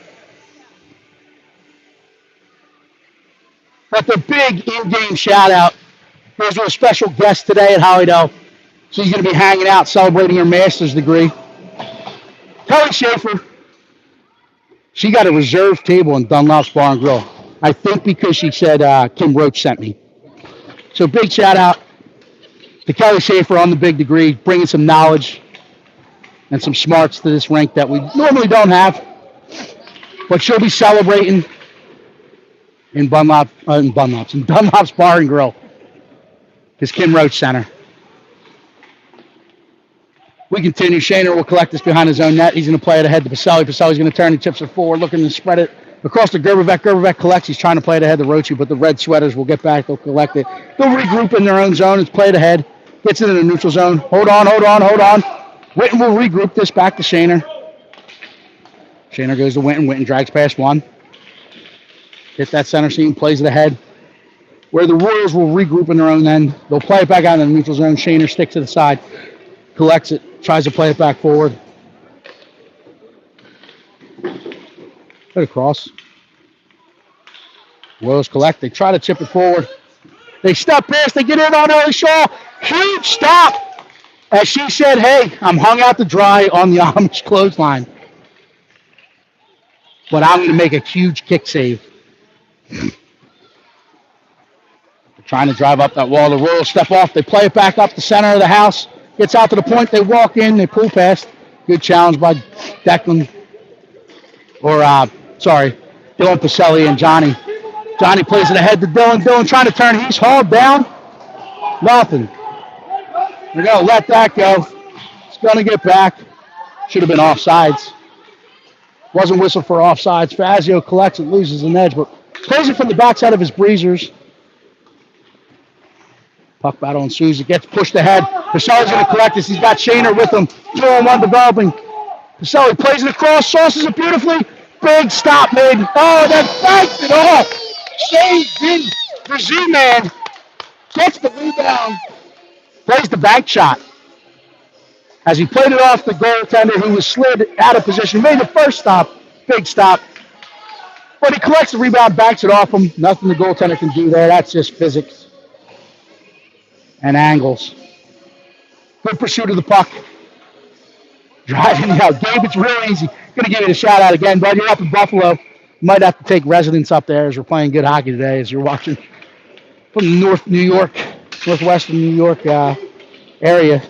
But the big in-game shout out goes to a special guest today at Hollydale. She's going to be hanging out celebrating her master's degree. Kelly Schaefer. She got a reserved table in Dunlop's Bar and Grill. I think because she said Kim Roach sent me. So big shout out to Kelly Schaefer on the big degree, bringing some knowledge and some smarts to this rink that we normally don't have. But she'll be celebrating in Dunlop's Bar and Grill. Because Kim Roach sent her. We continue. Shaner will collect this behind his own net. He's going to play it ahead to Pacelli. Pacelli's going to turn. He tips it forward, looking to spread it across to Gerberbek. Gerberbek collects. He's trying to play it ahead to Rochi, but the red sweaters will get back. They'll collect it. They'll regroup in their own zone. It's played ahead. Gets it in the neutral zone. Hold on. Witten will regroup this back to Shaner. Shaner goes to Witten. Witten drags past one. Hit that center seam. Plays it ahead. Where the Royals will regroup in their own end. They'll play it back out in the neutral zone. Shaner sticks to the side. Collects it. Tries to play it back forward. Put it across. Royals collect. They try to chip it forward. They step past. They get in on Ellie Shaw. Huge stop. As she said, hey, I'm hung out to dry on the Amish clothesline. But I'm going to make a huge kick save. They're trying to drive up that wall. The Royals step off. They play it back up the center of the house. Gets out to the point. They walk in. They pull past. Good challenge by Declan. Dylan Pacelli and Johnny. Johnny plays it ahead to Dylan. Dylan trying to turn. He's hauled down. Nothing. We're going to let that go. It's going to get back. Should have been offsides. Wasn't whistled for offsides. Fazio collects it, loses an edge, but plays it from the backside of his breezers. Puck battle ensues. It gets pushed ahead. Pacelli's going to collect this. He's got Shaner with him. 2-on-1 developing. Pacelli plays it across, sauces it beautifully. Big stop made. Oh, that banked it off. Shane Din, the Z-Man, gets the rebound. Plays the bank shot. As he played it off the goaltender who was slid out of position. Made the first stop. Big stop. But he collects the rebound, banks it off him. Nothing the goaltender can do there. That's just physics and angles. Good pursuit of the puck. Driving out. Gabe, it's real easy. Going to give you a shout out again, bud. You're up in Buffalo. Might have to take residence up there as we're playing good hockey today as you're watching from North New York, northwestern New York area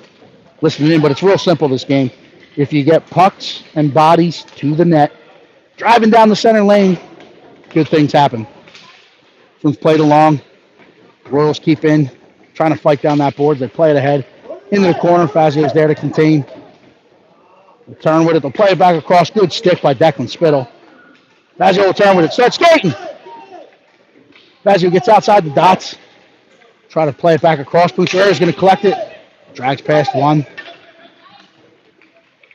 listening in. But it's real simple, this game. If you get pucks and bodies to the net, driving down the center lane, good things happen. From played along, Royals keep in, trying to fight down that board. They play it ahead into the corner. Fazio's there to contain. They'll turn with it. They'll play it back across. Good stick by Declan Spittle. Fazio will turn with it. Start skating. Fazio gets outside the dots. Try to play it back across. Pucciarelli is going to collect it. Drags past one.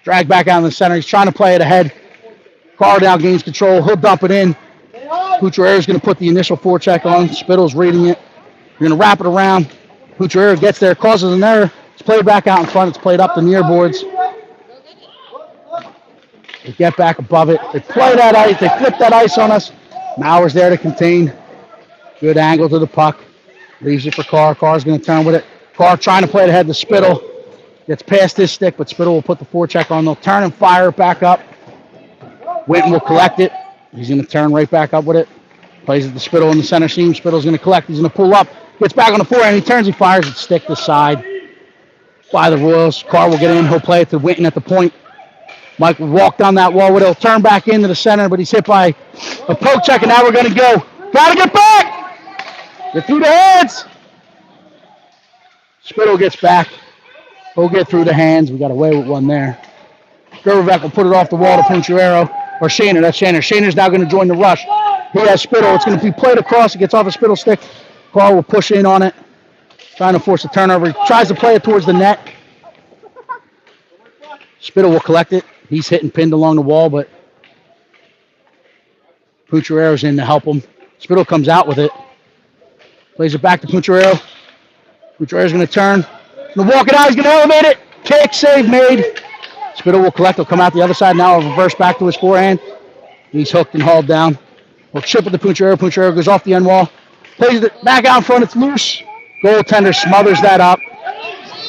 Drag back out in the center. He's trying to play it ahead. Carr down gains control. He'll dump it in. Pucciarelli is going to put the initial forecheck on. Spittle's reading it. You're going to wrap it around. Pucciarelli gets there, causes an error. It's played back out in front. It's played up the near boards. They get back above it. They play that ice. They flip that ice on us. Mauer's there to contain. Good angle to the puck. Leaves it for Carr. Carr's going to turn with it. Carr trying to play it ahead to Spittle. Gets past his stick, but Spittle will put the forecheck on. They'll turn and fire it back up. Winton will collect it. He's going to turn right back up with it. Plays it to Spittle in the center seam. Spittle's going to collect. He's going to pull up. Gets back on the forehand. He turns. He fires it. Stick to side by the Royals. Carr will get in. He'll play it to Winton at the point. Mike will walk down that wall with it. He'll turn back into the center, but he's hit by a poke check, and now we're going to go. Got to get back. Get through the hands. Spittle gets back. He'll get through the hands. We got away with one there. Gervivek will put it off the wall to Pucciarelli. Or Shaner. That's Shaner. Shaner's now going to join the rush. He has Spittle. It's going to be played across. It gets off a Spittle stick. Carr will push in on it. Trying to force a turnover. He tries to play it towards the net. Spittle will collect it. He's hitting pinned along the wall, but Pucciarelli's in to help him. Spittle comes out with it. Plays it back to Pucciarelli. Pucciarelli's going to turn. Going to walk it out. He's going to elevate it. Kick, save made. Spittle will collect. He'll come out the other side now. He'll reverse back to his forehand. He's hooked and hauled down. We'll chip it to Pucciarelli. Pucciarelli goes off the end wall. Plays it back out in front. It's loose. Goaltender smothers that up.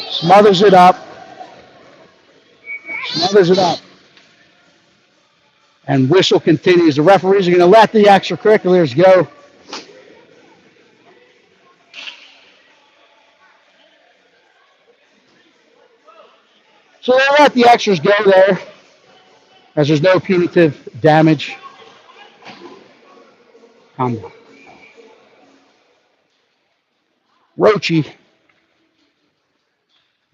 Smothers it up. Smothers it up. And whistle continues. The referees are going to let the extracurriculars go. So they let the extras go there, as there's no punitive damage. Rochi,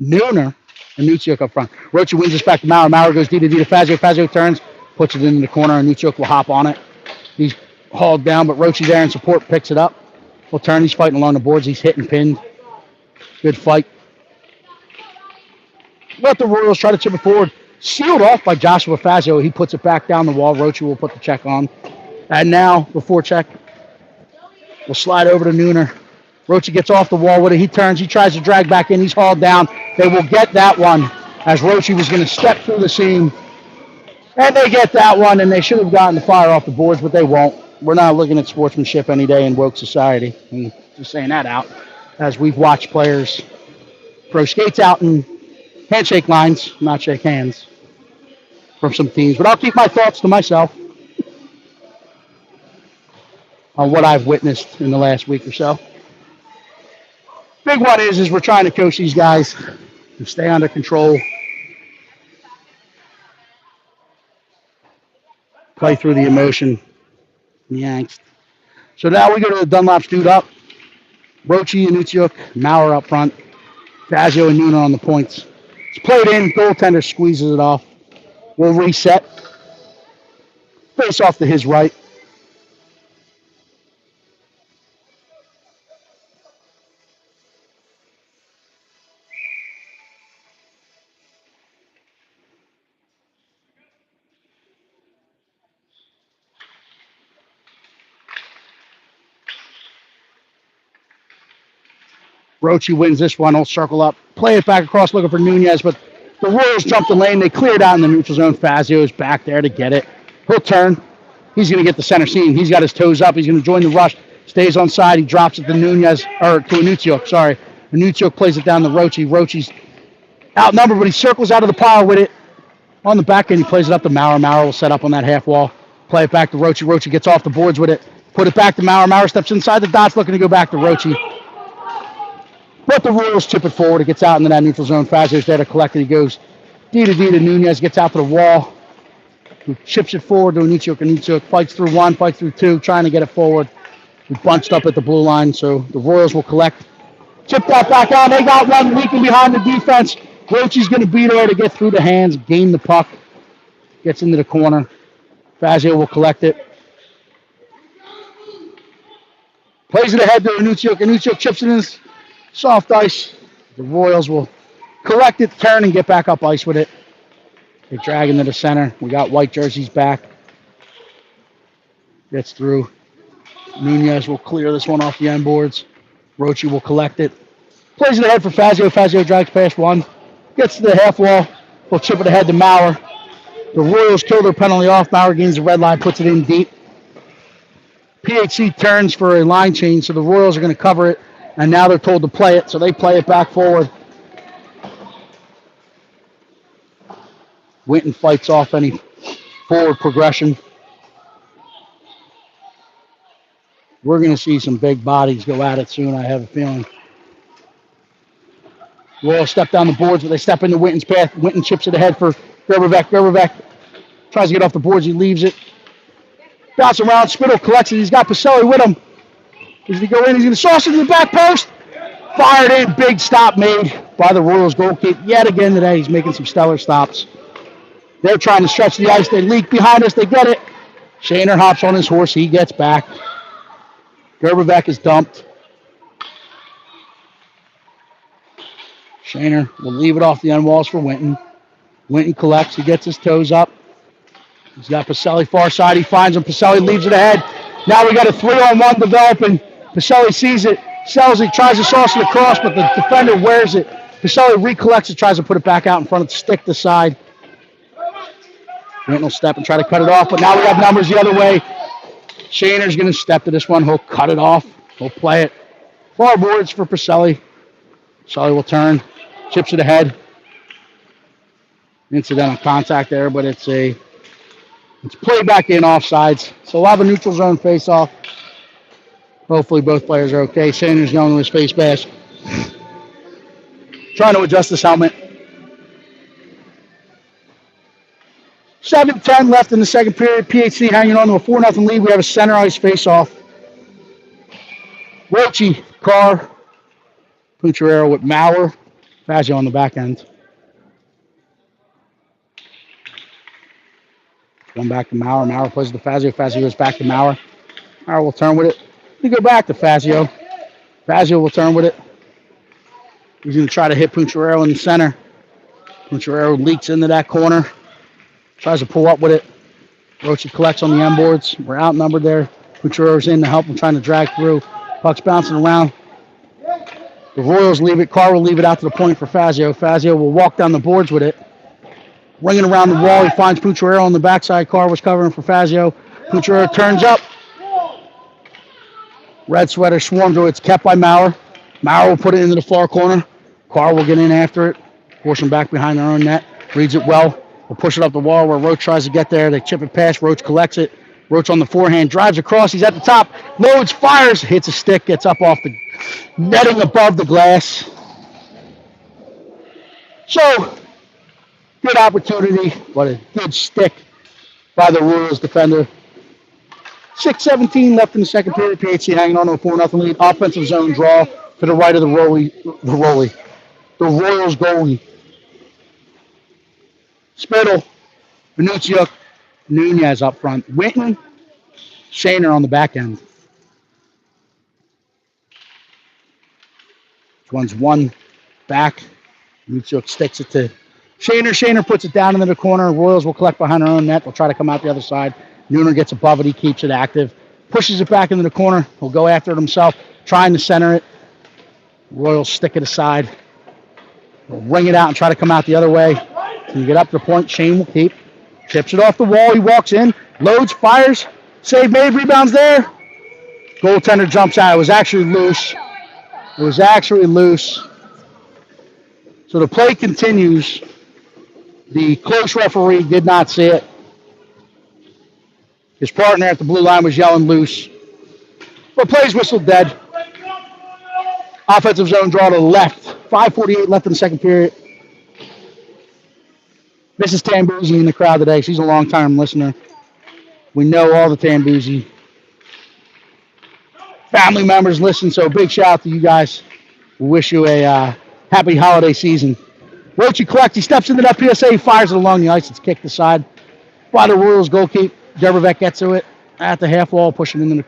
Nooner, and Nuciuk up front. Rochi wins this back to Mauer. Mauer goes D to Fazio. Fazio turns, puts it into the corner, and Nuciuk will hop on it. He's hauled down, but Rochi there in support picks it up. He'll turn. He's fighting along the boards. He's hitting pinned. Good fight. Let the Royals try to chip it forward. Sealed off by Joshua Fazio. He puts it back down the wall. Rochi will put the check on. And now, the forecheck will slide over to Nooner. Rochi gets off the wall with it. He turns. He tries to drag back in. He's hauled down. They will get that one as Rochi was going to step through the seam. And they get that one, and they should have gotten the fire off the boards, but they won't. We're not looking at sportsmanship any day in woke society. I'm just saying that out, as we've watched players throw skates out and handshake lines, not shake hands, from some teams. But I'll keep my thoughts to myself on what I've witnessed in the last week or so. Big one is we're trying to coach these guys to stay under control, play through the emotion, the angst. So now we go to the Dunlop's dude up. Rochi and Nuciuk, Mauer up front, Fazio and Nooner on the points. It's played in, goaltender squeezes it off. We'll reset. Face off to his right. Rochi wins this one. He'll circle up, play it back across, looking for Nunez, but the Royals jump the lane. They cleared out in the neutral zone. Fazio's back there to get it. He'll turn. He's going to get the center seam. He's got his toes up. He's going to join the rush. Stays on side. He drops it to Nunez, or to Nuciuk, sorry. Nuciuk plays it down to Rochi. Rochi's outnumbered, but he circles out of the pile with it. On the back end, he plays it up to Mauer. Mauer will set up on that half wall. Play it back to Roche. Roche gets off the boards with it. Put it back to Maurer. Maurer steps inside the dots, looking to go back to Roche. But the Royals chip it forward. It gets out into that neutral zone. Fazio's there to collect it. He goes D to Nunez, gets out to the wall. He chips it forward to Anichuk. Anichuk fights through one, fights through two, trying to get it forward. We bunched up at the blue line, so the Royals will collect. Chip that back out. They got one leaking behind the defense. Roche's going to be there to get through the hands, gain the puck. Gets into the corner. Fazio will collect it. Plays it ahead to Anichuk. Anichuk chips it in soft ice. The Royals will collect it, turn, and get back up ice with it. They drag into the center. We got white jerseys back. Gets through. Nunez will clear this one off the end boards. Roche will collect it. Plays it ahead for Fazio. Fazio drags past one. Gets to the half wall. Will chip it ahead to Maurer. The Royals kill their penalty off. Maurer gains the red line, puts it in deep. PHC turns for a line change, so the Royals are going to cover it, and now they're told to play it, so they play it back forward. Winton fights off any forward progression. We're going to see some big bodies go at it soon, I have a feeling. Royals step down the boards, but they step into Winton's path. Winton chips it ahead for Gerberbeck. Gerberbeck tries to get off the boards. He leaves it. Bounce around. Spittle collects it. He's got Pacelli with him. Does he go in? He's going to sauce it to the back post. Fired in. Big stop made by the Royals goalkeeper. Yet again today, he's making some stellar stops. They're trying to stretch the ice. They leak behind us. They get it. Shaner hops on his horse. He gets back. Gerberbeck is dumped. Shaner will leave it off the end walls for Winton. Winton collects. He gets his toes up. He's got Pacelli far side. He finds him. Pacelli leaves it ahead. Now we got a 3-on-1 developing. Pacelli sees it, sells it, tries to sauce it across, but the defender wears it. Pacelli recollects it, tries to put it back out in front of the stick to side. Winton will step and try to cut it off, but now we have numbers the other way. Shaner's going to step to this one. He'll cut it off. He'll play it. Far boards for Pacelli. Pacelli will turn, chips it ahead. Incidental contact there, but it's played back in offsides. So we'll have a neutral zone face-off. Hopefully both players are okay. Sanders going to his face mask. Trying to adjust his helmet. 7:10 left in the second period. PHC hanging on to a 4-0 lead. We have a center ice face-off. Roche, Carr, Pucciarero with Maurer. Fazio on the back end. One back to Maurer. Maurer plays to Fazio. Fazio goes back to Maurer. Maurer will turn with it. We go back to Fazio. Fazio will turn with it. He's going to try to hit Pucciarero in the center. Pucciarero leaks into that corner. Tries to pull up with it. Roche collects on the end boards. We're outnumbered there. Pucciarero's in to help him, trying to drag through. Puck's bouncing around. The Royals leave it. Carr will leave it out to the point for Fazio. Fazio will walk down the boards with it. Ringing around the wall, he finds Pucciarero on the backside. Carr was covering for Fazio. Pucciarero turns up. Red sweater swarm to it. It's kept by Maurer. Maurer will put it into the far corner. Carr will get in after it. Force him back behind their own net. Reads it well. Will push it up the wall where Roche tries to get there. They chip it past. Roche collects it. Roche on the forehand. Drives across. He's at the top. Loads. Fires. Hits a stick. Gets up off the netting above the glass. So, good opportunity, but a good stick by the Royals defender. 6:17 left in the second period. PHC hanging on to a 4-0 lead. Offensive zone draw to the right of the Royals goalie. Spittle, Benucciuk, Nunez up front. Winton, Shaner on the back end. This one's one back. Benucciuk sticks it to Shaner. Shaner puts it down into the corner. Royals will collect behind their own net. They'll try to come out the other side. Nooner gets above it. He keeps it active. Pushes it back into the corner. He'll go after it himself, trying to center it. Royals stick it aside. He'll ring it out and try to come out the other way. Can you get up to the point? Shane will keep. Chips it off the wall. He walks in. Loads, fires. Save made. Rebounds there. Goaltender jumps out. It was actually loose. So the play continues. The close referee did not see it. His partner at the blue line was yelling loose. But plays whistled dead. Offensive zone draw to the left. 5:48 left in the second period. Mrs. Tambuzzi in the crowd today. She's a long-time listener. We know all the Tambuzzi family members listen, so big shout out to you guys. We wish you a happy holiday season. Roche collects. He steps into that PSA. He fires it along the ice. It's kicked aside by the Royals goalkeeper. Derbovic gets to it at the half wall, pushing into the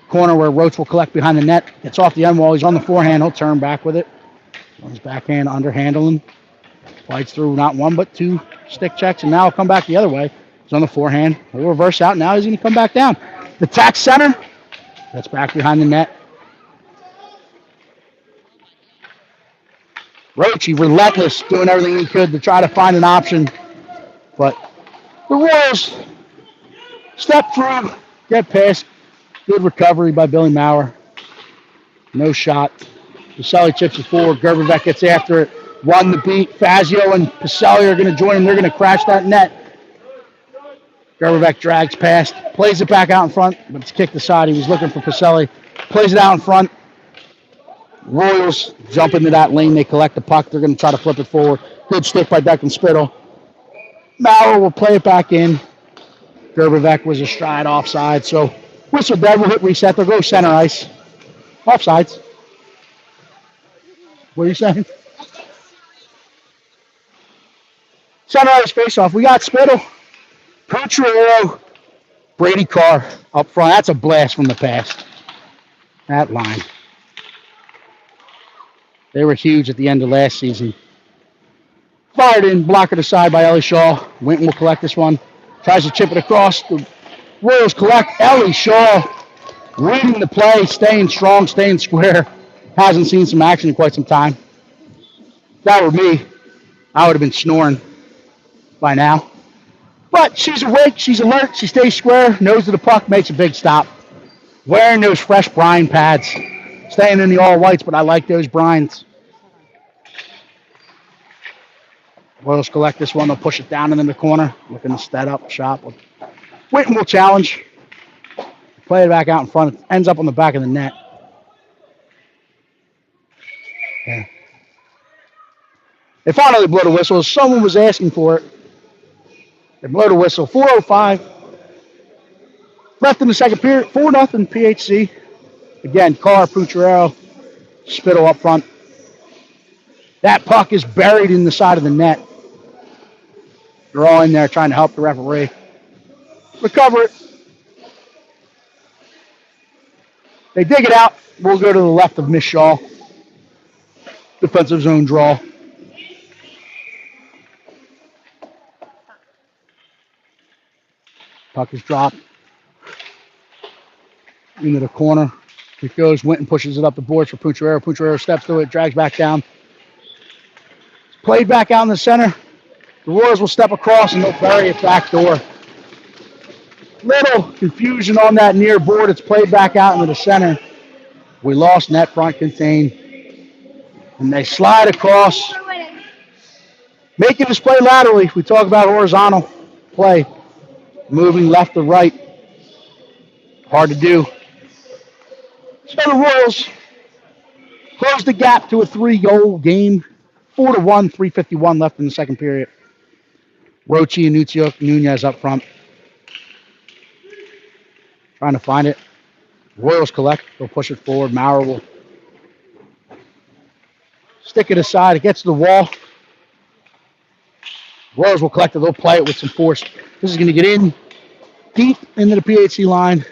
corner where Roach will collect behind the net. Gets off the end wall. He's on the forehand. He'll turn back with it. On his backhand, underhandling. Fights through not one but two stick checks, and now he'll come back the other way. He's on the forehand. He'll reverse out. Now he's going to come back down. The tack center. That's back behind the net. Roche, relentless, doing everything he could to try to find an option. But the Royals step through, get past. Good recovery by Billy Maurer. No shot. Pacelli chips it forward. Gerberbeck gets after it. Won the beat. Fazio and Pacelli are going to join him. They're going to crash that net. Gerberbeck drags past. Plays it back out in front, but it's kicked aside. He was looking for Pacelli. Plays it out in front. Royals jump into that lane. They collect the puck. They're going to try to flip it forward. Good stick by Declan Spittle. Maurer will play it back in. Gerberbeck was astride offside. So whistle dead will hit reset. They'll go center ice. Offsides. What are you saying? Center ice face-off. We got Spittle, Pucciarello, Brady Carr up front. That's a blast from the past. That line. They were huge at the end of last season. Fired in, blocked it aside by Ellie Shaw. Winton will collect this one. Tries to chip it across. The Royals collect. Ellie Shaw reading the play, staying strong, staying square. Hasn't seen some action in quite some time. If that were me, I would have been snoring by now. But she's awake, she's alert, she stays square, nose of the puck, makes a big stop. Wearing those fresh brine pads. Staying in the all whites, but I like those brines. Royals collect this one, they'll push it down into the corner. Looking to set up shop. Whitten will challenge. Play it back out in front. It ends up on the back of the net. Yeah. They finally blow the whistle. Someone was asking for it. They blow the whistle. 4:05 left in the second period. 4-0 PHC. Again, Carr, Pucciarello, Spittle up front. That puck is buried in the side of the net. They're all in there trying to help the referee recover it. They dig it out. We'll go to the left of Miss Shaw. Defensive zone draw. Puck is dropped into the corner. It goes. Winton pushes it up the boards for Pucciarello. Pucciarello steps through it, drags back down. It's played back out in the center. The Royals will step across and they'll bury it back door. Little confusion on that near board. It's played back out into the center. We lost net front contain. And they slide across. Making this play laterally. We talk about horizontal play. Moving left to right. Hard to do. So the Royals close the gap to a 3-goal game. 4-1, 3:51 left in the second period. Roche and Nunez up front. Trying to find it. Royals collect. They'll push it forward. Maurer will stick it aside. It gets to the wall. Royals will collect it. They'll play it with some force. This is going to get in deep into the PHC line.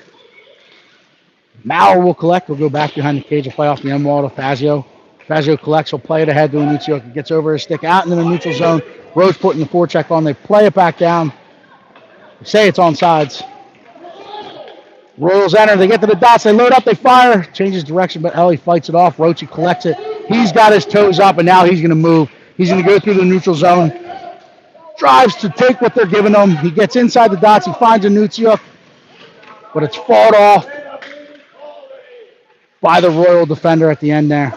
Maurer will collect. We'll go back behind the cage and play off the end wall to Fazio. Fazio collects. He'll play it ahead to Anuccio. Gets over his stick out into the neutral zone. Rose putting the forecheck on. They play it back down. They say it's on sides. Royals enter. They get to the dots. They load up. They fire. Changes direction, but Ellie fights it off. Roche collects it. He's got his toes up, and now he's going to move. He's going to go through the neutral zone. Drives to take what they're giving him. He gets inside the dots. He finds Anuccio, but it's fought off by the Royal defender at the end there.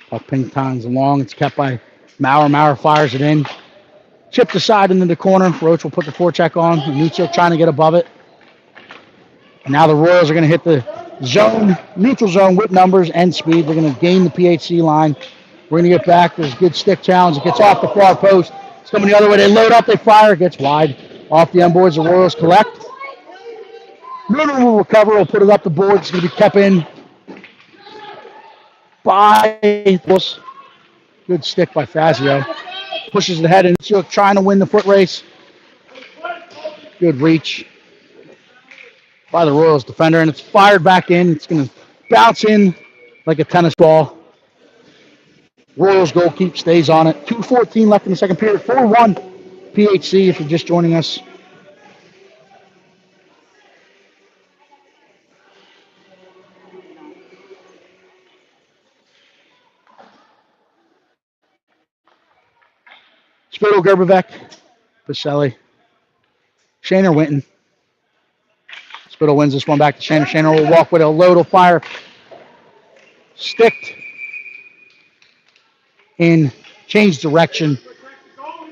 Puck ping-pongs along. It's kept by Maurer. Maurer fires it in. Chipped aside into the corner. Roach will put the forecheck on. Anuccio trying to get above it. And now the Royals are going to hit the zone, neutral zone with numbers and speed. They're going to gain the PHC line. We're going to get back. There's a good stick challenge. It gets off the far post. It's coming the other way. They load up. They fire. It gets wide. Off the end boards. The Royals collect. Noonan will recover. Will put it up the board. It's going to be kept in by this. Good stick by Fazio. Pushes it ahead and trying to win the foot race. Good reach by the Royals defender, and it's fired back in. It's going to bounce in like a tennis ball. Royals goalkeeper stays on it. 2:14 left in the second period. 4-1 PHC if you're just joining us. Spittle, Gerbevec, Pacelli, Shaner, Winton. Spittle wins this one back to Shaner. Shaner will walk with a load of fire. Sticked in, change direction.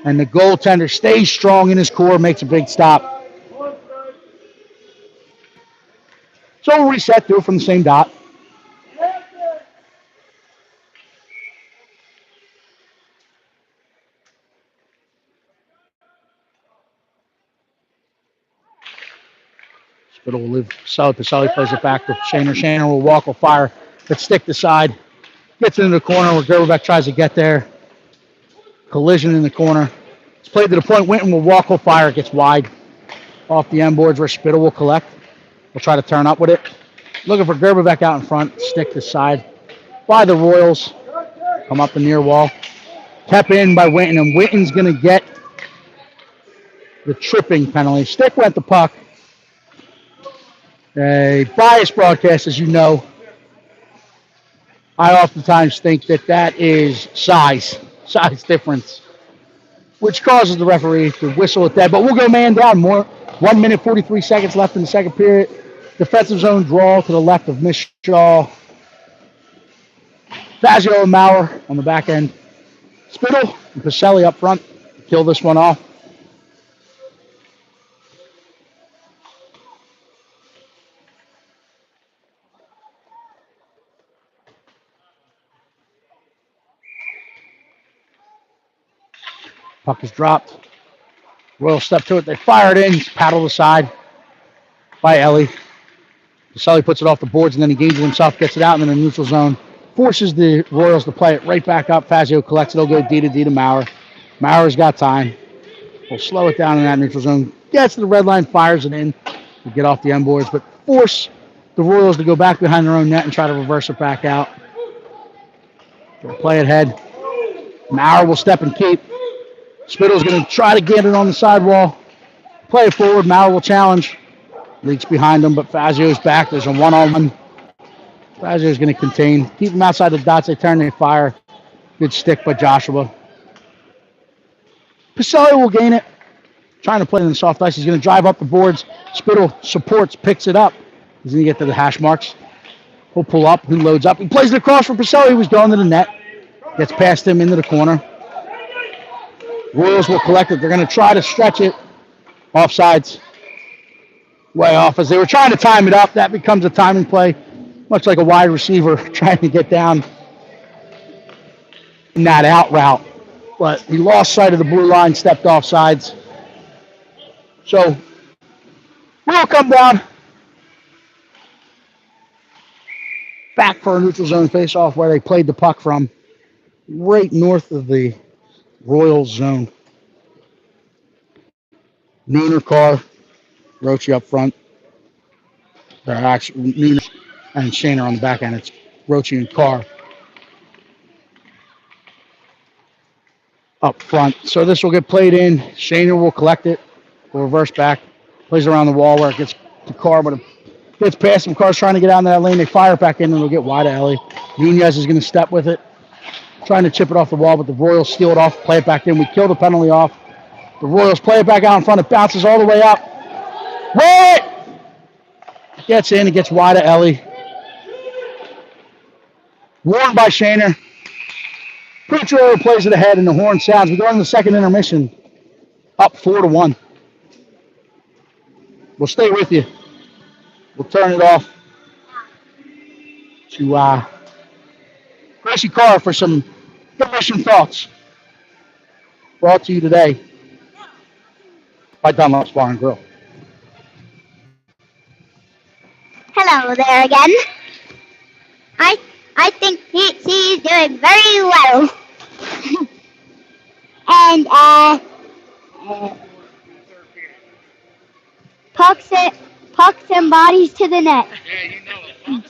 And the goaltender stays strong in his core, makes a big stop. So we'll reset through from the same dot. Spittle will leave Pacelli. Pacelli plays it back to Shaner. Shaner will walk, will fire. But stick to side. Gets into the corner where Gerbeck tries to get there. Collision in the corner. It's played to the point. Winton will walk, will fire. Gets wide. Off the end boards where Spittle will collect. We'll try to turn up with it. Looking for Gerbeck out in front. Stick to side by the Royals. Come up the near wall. Kept in by Winton. And Winton's going to get the tripping penalty. Stick went the puck. A biased broadcast, as you know. I oftentimes think that is size difference, which causes the referee to whistle at that. But we'll go man down. 1 minute, 43 seconds left in the second period. Defensive zone draw to the left of Mishaw. Fazio and Maurer on the back end. Spittle and Pacelli up front to kill this one off. Puck is dropped. Royal step to it. They fire it in. It's paddled aside by Ellie. Pacelli puts it off the boards and then engages himself, gets it out in the neutral zone. Forces the Royals to play it right back up. Fazio collects it. It'll go D to Maurer. Maurer's got time. We'll slow it down in that neutral zone. Gets to the red line, fires it in to get off the end boards, but force the Royals to go back behind their own net and try to reverse it back out. They'll play it ahead. Maurer will step and keep. Spittle's going to try to get it on the sidewall. Play it forward. Maurer will challenge. Leaks behind him, but Fazio's back. There's a one-on-one. Fazio's going to contain. Keep him outside the dots. They turn, they fire. Good stick by Joshua. Pacelli will gain it. Trying to play it in the soft ice. He's going to drive up the boards. Spittle supports, picks it up. He's going to get to the hash marks. He'll pull up. He loads up. He plays it across for Pacelli. He was going to the net. Gets past him into the corner. Royals will collect it. They're going to try to stretch it. Offsides. Way off. As they were trying to time it up, that becomes a timing play. Much like a wide receiver trying to get down in that out route. But he lost sight of the blue line, stepped off sides. So we'll come down. Back for a neutral zone face-off where they played the puck from. Right north of the Royals zone. Nooner, Carr, Roche up front. They're actually Nooner and Shaner on the back end. It's Roche and Carr up front. So this will get played in. Shaner will collect it. Will reverse back. Plays around the wall where it gets to Carr, but it gets past him. Carr's trying to get out in that lane. They fire it back in, and it'll get wide of Ellie. Nunez is going to step with it. Trying to chip it off the wall, but the Royals steal it off, play it back in. We kill the penalty off. The Royals play it back out in front. It bounces all the way up. Wait! Gets in. It gets wide of Ellie. Warned by Shaner. Petro plays it ahead, and the horn sounds. We go into the second intermission. Up 4-1. We'll stay with you. We'll turn it off to Gracie Carr for some commission thoughts. Brought to you today by Dunlop's Bar and Grill. Hello there again. I think PHC is doing very well. And pucks and bodies to the net. Yeah, you know it.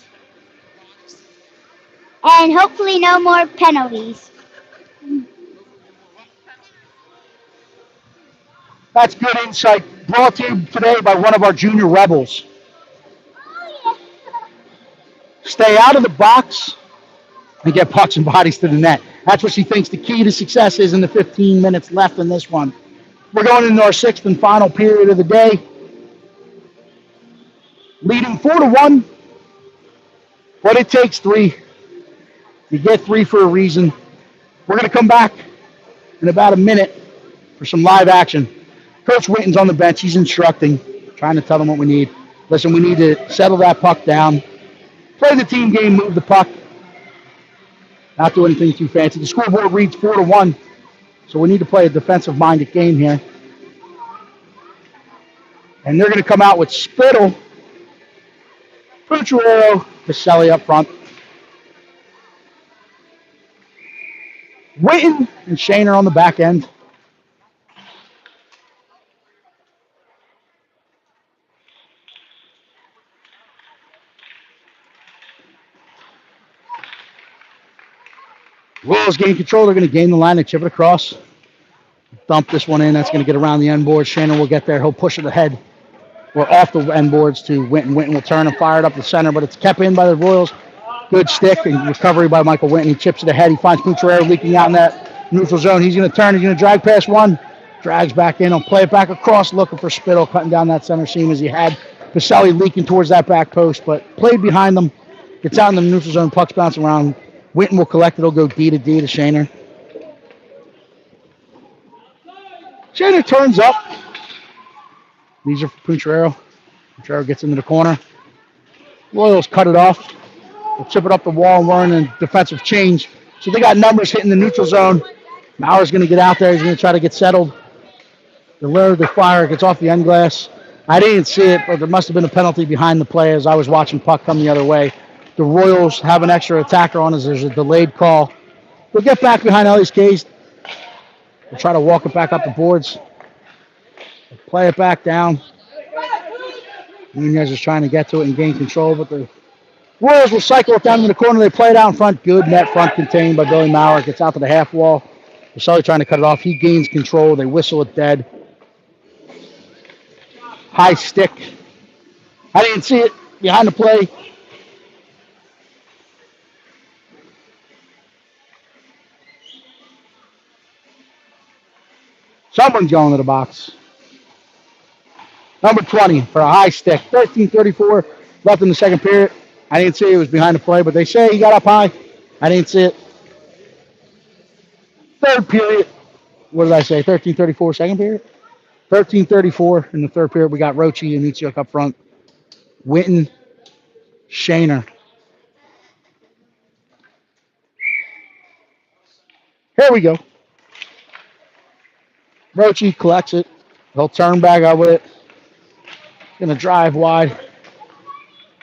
And hopefully no more penalties. That's good insight. Brought to you today by one of our junior rebels. Stay out of the box and get pucks and bodies to the net. That's what she thinks the key to success is in the 15 minutes left in this one. We're going into our sixth and final period of the day. Leading 4-1, but it takes 3. You get 3 for a reason. We're going to come back in about a minute for some live action. Coach Witten's on the bench. He's instructing, trying to tell them what we need. Listen, we need to settle that puck down. Play the team game, move the puck. Not do anything too fancy. The scoreboard reads 4-1, so we need to play a defensive-minded game here. And they're going to come out with Spittle, Pucciarello, Pacelli up front. Witten and Shaner on the back end. Royals gain control. They're going to gain the line. They chip it across. Dump this one in. That's going to get around the end boards. Shannon will get there. He'll push it ahead. We're off the end boards to Winton. Winton will turn and fire it up the center, but it's kept in by the Royals. Good stick and recovery by Michael Winton. He chips it ahead. He finds Pucciarello leaking out in that neutral zone. He's going to turn. He's going to drag past one. Drags back in. He'll play it back across, looking for Spittle, cutting down that center seam as he had. Pacelli leaking towards that back post, but played behind them. Gets out in the neutral zone. Puck's bouncing around. Winton will collect it. It'll go D to D to Shaner. Shaner turns up. These are for Pucciarello. Pucciarello gets into the corner. Royals cut it off. They'll chip it up the wall, and we're in a defensive change. So they got numbers hitting the neutral zone. Mauer's going to get out there. He's going to try to get settled. The fire gets off the end glass. I didn't see it, but there must have been a penalty behind the play as I was watching puck come the other way. The Royals have an extra attacker on as there's a delayed call. We'll get back behind Ellie's cage. We'll try to walk it back up the boards. We'll play it back down. Nunez is trying to get to it and gain control, but the Royals will cycle it down in the corner. They play it out in front. Good net front contained by Billy Mauer. Gets out to the half wall. Pacelli trying to cut it off. He gains control. They whistle it dead. High stick. I didn't see it behind the play. Someone's going to the box. Number 20 for a high stick. 13:34 left in the second period. I didn't see it was behind the play, but they say he got up high. I didn't see it. Third period. What did I say? 13:34 second period? 13:34 in the third period. We got Rochi and Ichiok up front. Winton, Shaner. Here we go. Rochi collects it. He'll turn back up with it. Going to drive wide.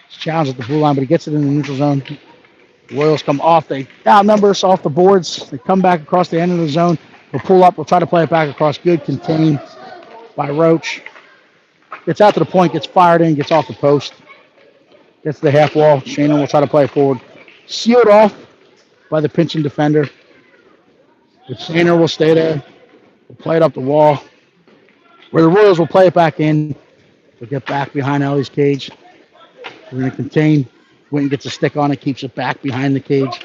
It's challenged at the blue line, but he gets it in the neutral zone. The Royals come off. They outnumber us off the boards. They come back across the end of the zone. We'll pull up. We'll try to play it back across. Good contained by Roach. Gets out to the point, gets fired in, gets off the post. Gets to the half wall. Shannon will try to play it forward. Sealed off by the pinching defender. But Shannon will stay there. We'll play it up the wall. Where the Royals will play it back in. We'll get back behind Ellie's cage. We're going to contain. Winton gets a stick on it, keeps it back behind the cage.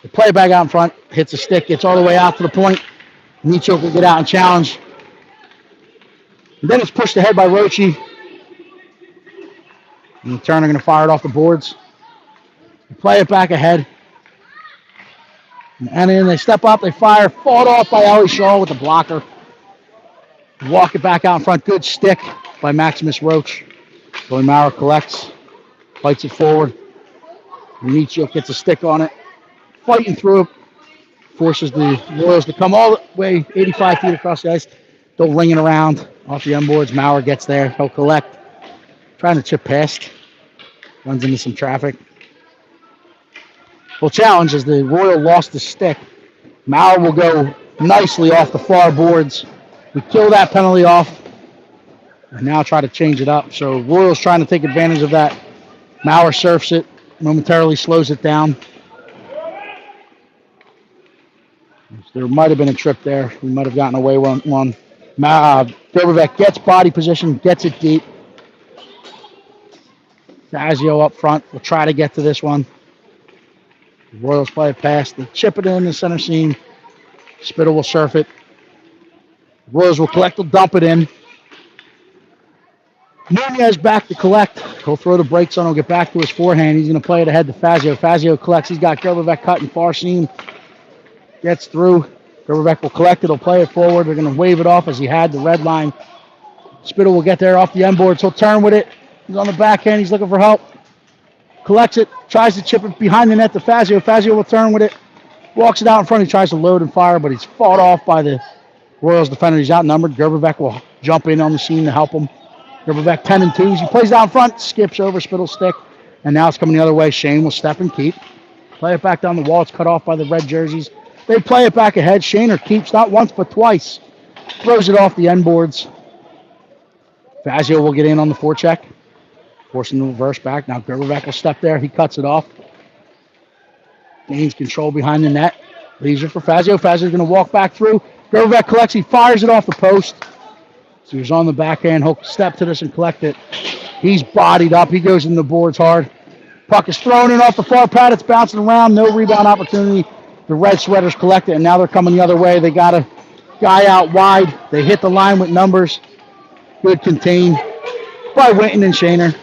The play back out in front, hits a stick, gets all the way out to the point. Nichok will get out and challenge. And then it's pushed ahead by Rochi. And the Turner going to fire it off the boards. They play it back ahead. And then they step up, they fire, fought off by Ellie Shaw with the blocker. Walk it back out in front. Good stick by Maximus Roach. Billy Maurer collects, fights it forward. Nietzsche gets a stick on it. Fighting through it. Forces the Royals to come all the way 85 feet across the ice. They'll ring it around off the boards. Maurer gets there. He'll collect. Trying to chip past. Runs into some traffic. Well, challenge as the Royal lost the stick. Maurer will go nicely off the far boards. We kill that penalty off. And now try to change it up. So Royals trying to take advantage of that. Maurer surfs it. Momentarily slows it down. There might have been a trip there. We might have gotten away one. Gerberbeck gets body position, gets it deep. Fazio up front will try to get to this one. The Royals play it past. They chip it in the center seam. Spittle will surf it. The Royals will collect. They'll dump it in. Nunez back to collect. He'll throw the brakes on. He'll get back to his forehand. He's going to play it ahead to Fazio. Fazio collects. He's got Gerberbeck cutting far seam. Gets through. Gerberbeck will collect it. He'll play it forward. They're going to wave it off as he had the red line. Spittle will get there off the end boards. He'll turn with it. He's on the backhand. He's looking for help. Collects it. Tries to chip it behind the net to Fazio. Fazio will turn with it. Walks it out in front. He tries to load and fire, but he's fought off by the Royals defender. He's outnumbered. Gerberbeck will jump in on the scene to help him. Gerberbeck 10 and 2s. He plays down front. Skips over Spittle's stick. And now it's coming the other way. Shane will step and keep. Play it back down the wall. It's cut off by the red jerseys. They play it back ahead. Shaner keeps not once but twice. Throws it off the end boards. Fazio will get in on the forecheck. Forcing the reverse back. Now Gerberbeck will step there. He cuts it off. Gains control behind the net. Leaves it for Fazio. Fazio's going to walk back through. Gerberbeck collects. He fires it off the post. So he's on the backhand. He'll step to this and collect it. He's bodied up. He goes in the boards hard. Puck is thrown in off the far pad. It's bouncing around. No rebound opportunity. The red sweaters collect it, and now they're coming the other way. They got a guy out wide. They hit the line with numbers. Good contain by Winton and Shaner.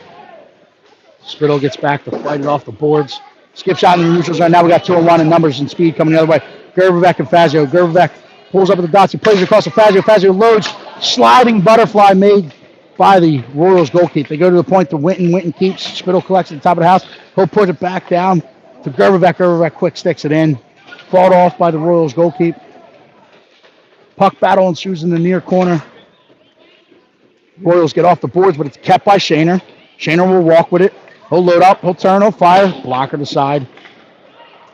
Spittle gets back to fight it off the boards. Skips out in the neutral zone. Now we got 2-on-1 in numbers and speed coming the other way. Gerberbeck and Fazio. Gerberbeck pulls up at the dots. He plays it across to Fazio. Fazio loads. Sliding butterfly made by the Royals goalkeeper. They go to the point to Winton. Winton keeps. Spittle collects at the top of the house. He'll put it back down to Gerberbeck. Gerberbeck quick sticks it in. Fought off by the Royals goalkeeper. Puck battle ensues in the near corner. Royals get off the boards, but it's kept by Shaner. Shaner will walk with it. He'll load up. He'll turn. He'll fire. Blocker to side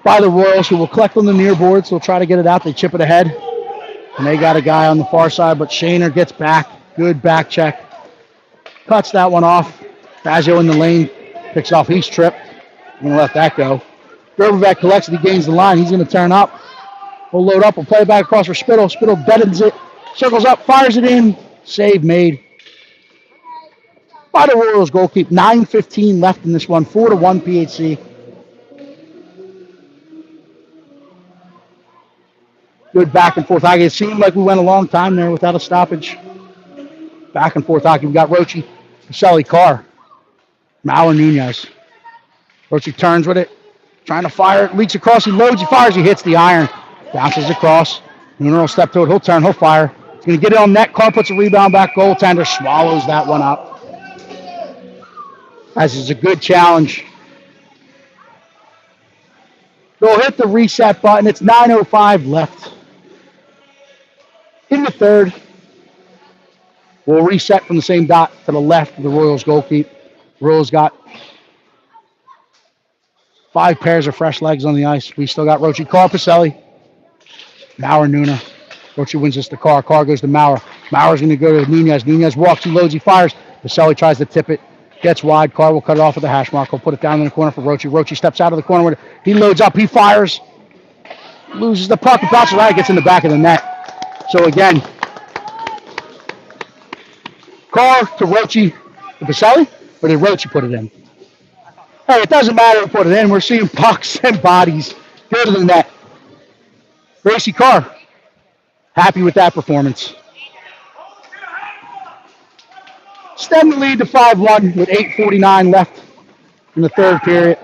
by the Royals, who will collect on the near boards. They'll try to get it out. They chip it ahead. And they got a guy on the far side, but Shaner gets back. Good back check. Cuts that one off. Fazio in the lane. Picks it off. He's tripped. I'm going to let that go. Gerberbeck collects it. He gains the line. He's going to turn up. We'll load up. We'll play it back across for Spittle. Spittle deadens it. Circles up. Fires it in. Save made by the Royals goalkeeper. 9:15 left in this one. 4-1 PHC. Good back and forth hockey. It seemed like we went a long time there without a stoppage. Back and forth hockey. We got Rochi, Pacelli, Carr, Maurer, Nunez. Rochi turns with it. Trying to fire it. Leaks across. He loads. He fires. He hits the iron. Bounces across. Nooner will step to it. He'll turn. He'll fire. He's going to get it on net. Carr puts a rebound back. Goaltender swallows that one up. As is a good challenge. They'll hit the reset button. It's 9:05 left in the third. We'll reset from the same dot to the left of the Royals goalkeeper. Royals got 5 pairs of fresh legs on the ice. We still got Rochi, Carr, Pacelli, Maurer, Nooner. Rochi wins this to Carr. Carr goes to Maurer. Maurer's going to go to Nunez. Nunez walks. He loads. He fires. Pacelli tries to tip it. Gets wide. Carr will cut it off with the hash mark. He'll put it down in the corner for Rochi. Rochi steps out of the corner with it. He loads up. He fires. Loses the puck. It bounces around. Gets in the back of the net. So again, Carr to Rochi to Pacelli, or did Rochi put it in? Hey, it doesn't matter who put it in. We're seeing pucks and bodies go to the net. Gracie Carr, happy with that performance. Extend the lead to 5-1 with 8:49 left in the third period.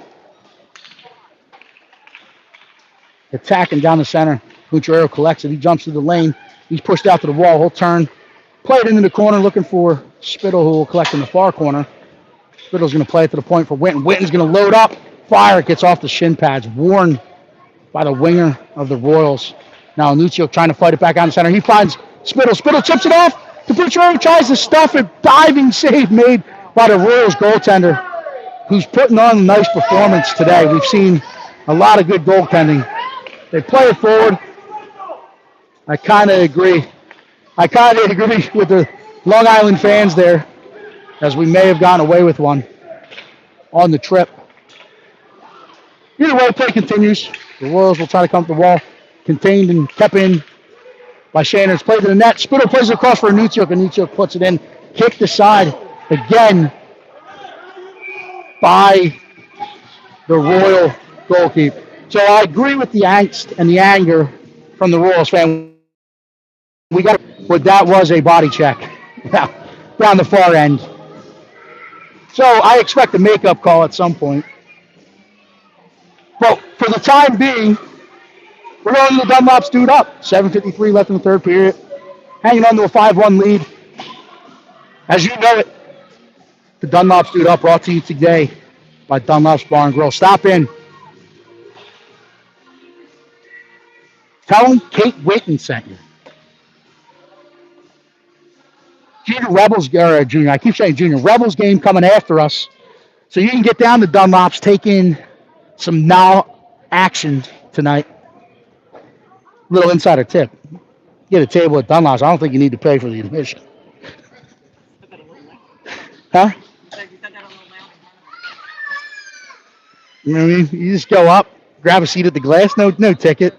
Attacking down the center. Cutrero collects it. He jumps to the lane. He's pushed out to the wall. He'll turn. Play it into the corner, looking for Spittle, who will collect in the far corner. Spittle's going to play it to the point for Witten. Witten's going to load up. Fire. It gets off the shin pads. Warned by the winger of the Royals. Now Nuccio trying to fight it back out in center. He finds Spittle. Spittle chips it off. DiPietro tries to stuff it. Diving save made by the Royals goaltender, who's putting on a nice performance today. We've seen a lot of good goaltending. They play it forward. I kind of agree with the Long Island fans there, as we may have gone away with one on the trip. Either way, play continues. The Royals will try to come to the wall, contained and kept in by Shannon. Played to the net. Spittle plays it across for Anuccio. Anuccio puts it in. Kicked aside again by the Royal goalkeeper. So I agree with the angst and the anger from the Royals fan. But that was a body check down the far end. So I expect a makeup call at some point. But for the time being, we're going to the Dunlop's dude up. 7:53 left in the third period. Hanging on to a 5-1 lead. As you know it, the Dunlop's dude up, brought to you today by Dunlop's Bar and Grill. Stop in. Tell them Kate Witten sent you. Junior, I keep saying Junior. Rebels game coming after us. So you can get down to Dunlop's, take in some now action tonight. Little insider tip. Get a table at Dunlop's. I don't think you need to pay for the admission. Huh? You know what I mean? You just go up, grab a seat at the glass, no ticket.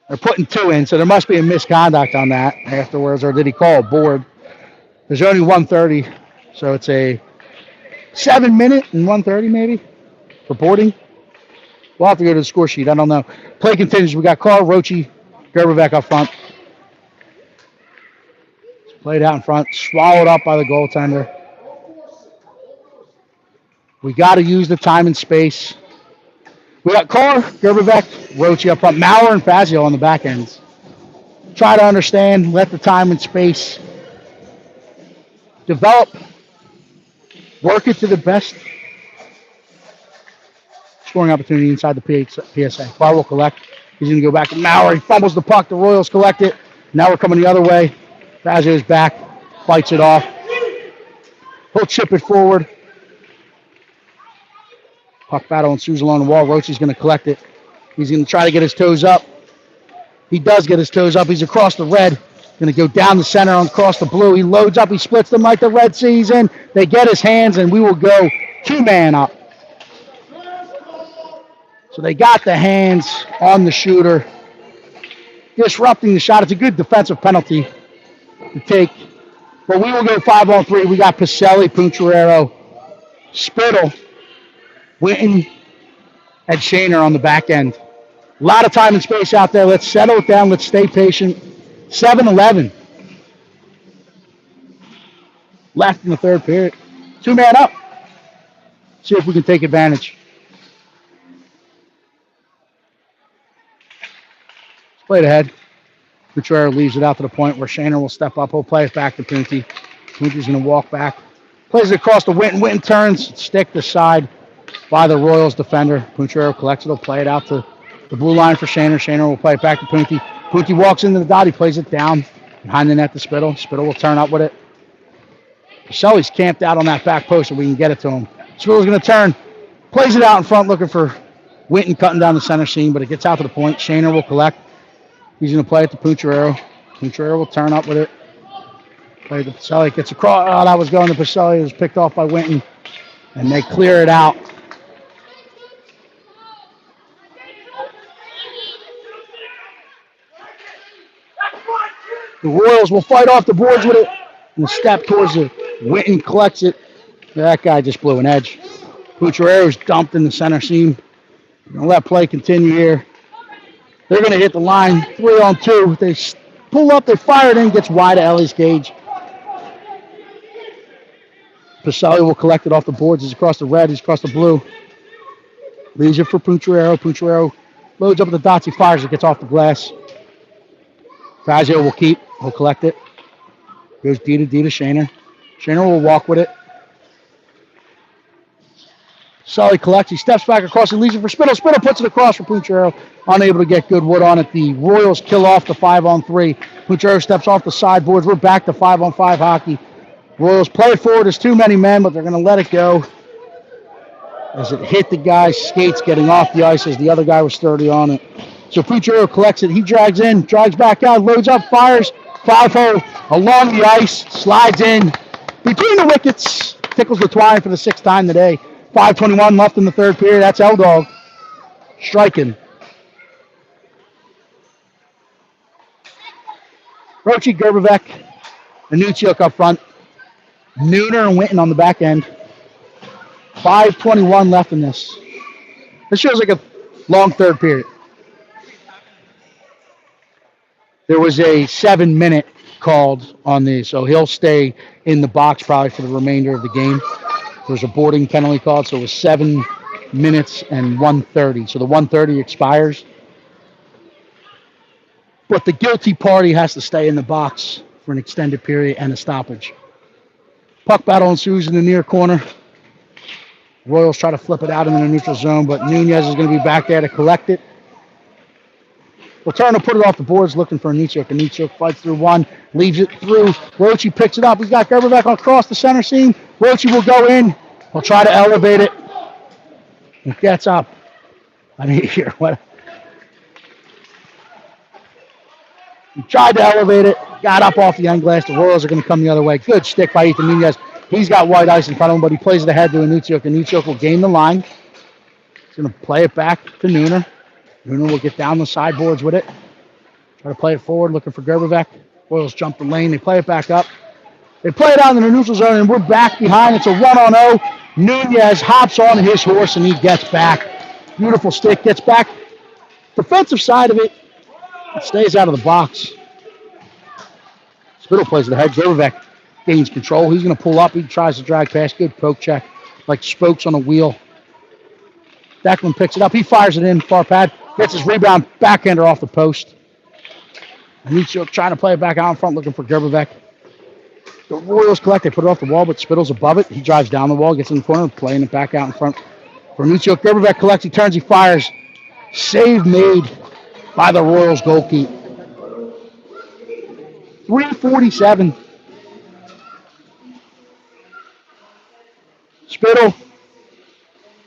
They're putting 2 in, so there must be a misconduct on that afterwards, or did he call a board? There's only 1:30, so it's a 7-minute and 1:30 maybe for boarding. We'll have to go to the score sheet. I don't know. Play continues. We got Carl, Roche, Gerberbeck up front. It's played out in front, swallowed up by the goaltender. We got to use the time and space. We got Carr, Gerberbeck, Roche up front, Maurer and Fazio on the back ends. Try to understand, let the time and space develop, work it to the best scoring opportunity inside the PSA. Carr will collect. He's going to go back to Maurer. He fumbles the puck. The Royals collect it. Now we're coming the other way. Fazio's back, fights it off. He'll chip it forward. Puck battle ensues along the wall. Roche's going to collect it. He's going to try to get his toes up. He does get his toes up. He's across the red. Going to go down the center and across the blue. He loads up. He splits them like the red sees in. They get his hands, and we will go 2-man up. So they got the hands on the shooter, disrupting the shot. It's a good defensive penalty to take. But we will go 5-on-3. We got Pacelli, Puncharero, Spittle, Witten, and Shaner on the back end. A lot of time and space out there. Let's settle it down. Let's stay patient. 7-11 left in the third period. 2-man up. See if we can take advantage. Played ahead. Puncharero leaves it out to the point where Shaner will step up. He'll play it back to Punty. Punty's going to walk back. Plays it across to Witten. Witten turns, stick to side by the Royals defender. Puncharero collects it. He'll play it out to the blue line for Shaner. Shaner will play it back to Punty. Punty walks into the dot. He plays it down behind the net to Spittle. Spittle will turn up with it. Pacelli's camped out on that back post so we can get it to him. Spittle's going to turn. Plays it out in front looking for Witten cutting down the center seam, but it gets out to the point. Shaner will collect. He's going to play it to Puncharero. Puncharero will turn up with it. Play to Pacelli. Gets across. Oh, that was going to Pacelli. It was picked off by Witten. And they clear it out. The Royals will fight off the boards with it. And a step towards it. Witten collects it. That guy just blew an edge. Pucharero's dumped in the center seam. Going to let play continue here. They're going to hit the line 3-on-2. They pull up, they fire it in, gets wide of Ellie's cage. Pacelli will collect it off the boards. He's across the red, he's across the blue. Leaves it for Puncharero. Puncharero loads up at the dots, he fires it, gets off the glass. Fazio will keep. He'll collect it. Goes D to Shaner. Shaner will walk with it. Sully collects. He steps back across and leaves it for Spittle. Spittle puts it across for Puchero. Unable to get good wood on it. The Royals kill off the 5-on-3. Puchero steps off the sideboards. We're back to 5-on-5 hockey. Royals play it forward. There's too many men, but they're going to let it go. As it hit the guy's skates getting off the ice as the other guy was sturdy on it. So Puchero collects it. He drags in, drags back out, loads up, fires. 5-hole along the ice. Slides in between the wickets. Tickles the twine for the 6th time today. 5:21 left in the third period. That's L-Dog striking. Rochi, Gerbevec, Anuchuk up front. Nooner and Winton on the back end. 5:21 left in this. This feels like a long third period. There was a 7-minute called on this, so he'll stay in the box probably for the remainder of the game. There's a boarding penalty called, so it was 7 minutes and 1:30. So the 1:30 expires. But the guilty party has to stay in the box for an extended period and a stoppage. Puck battle ensues in the near corner. Royals try to flip it out in the neutral zone, but Nunez is going to be back there to collect it. We'll turn to put it off the boards looking for Anichuk. Anichuk fights through one, leaves it through. Rochi picks it up. He's got Gerber back across the center seam. Rochi will go in. He'll try to elevate it. It gets up. I mean, here, what? He tried to elevate it, got up off the end glass. The Royals are going to come the other way. Good stick by Ethan Nunez. He's got white ice in front of him, but he plays it ahead to Anichuk. Anichuk will gain the line. He's going to play it back to Nooner. Nooner will get down the sideboards with it. Try to play it forward, looking for Gerbevec. Royals jump the lane. They play it back up. They play it out in the neutral zone, and we're back behind. It's a 1-on-0. Nunez hops on his horse, and he gets back. Beautiful stick. Gets back. Defensive side of it. It stays out of the box. Spittle plays it ahead. Gerbevec gains control. He's going to pull up. He tries to drag past. Good poke check. Like spokes on a wheel. Declan picks it up. He fires it in. Far pad. Gets his rebound. Backhander off the post. Anichuk trying to play it back out in front, looking for Gerbevec. The Royals collect. They put it off the wall, but Spittle's above it. He drives down the wall, gets in the corner, playing it back out in front. For Anichuk, Gerbevec collects. He turns. He fires. Save made by the Royals goalkeeper. 3:47. Spittle,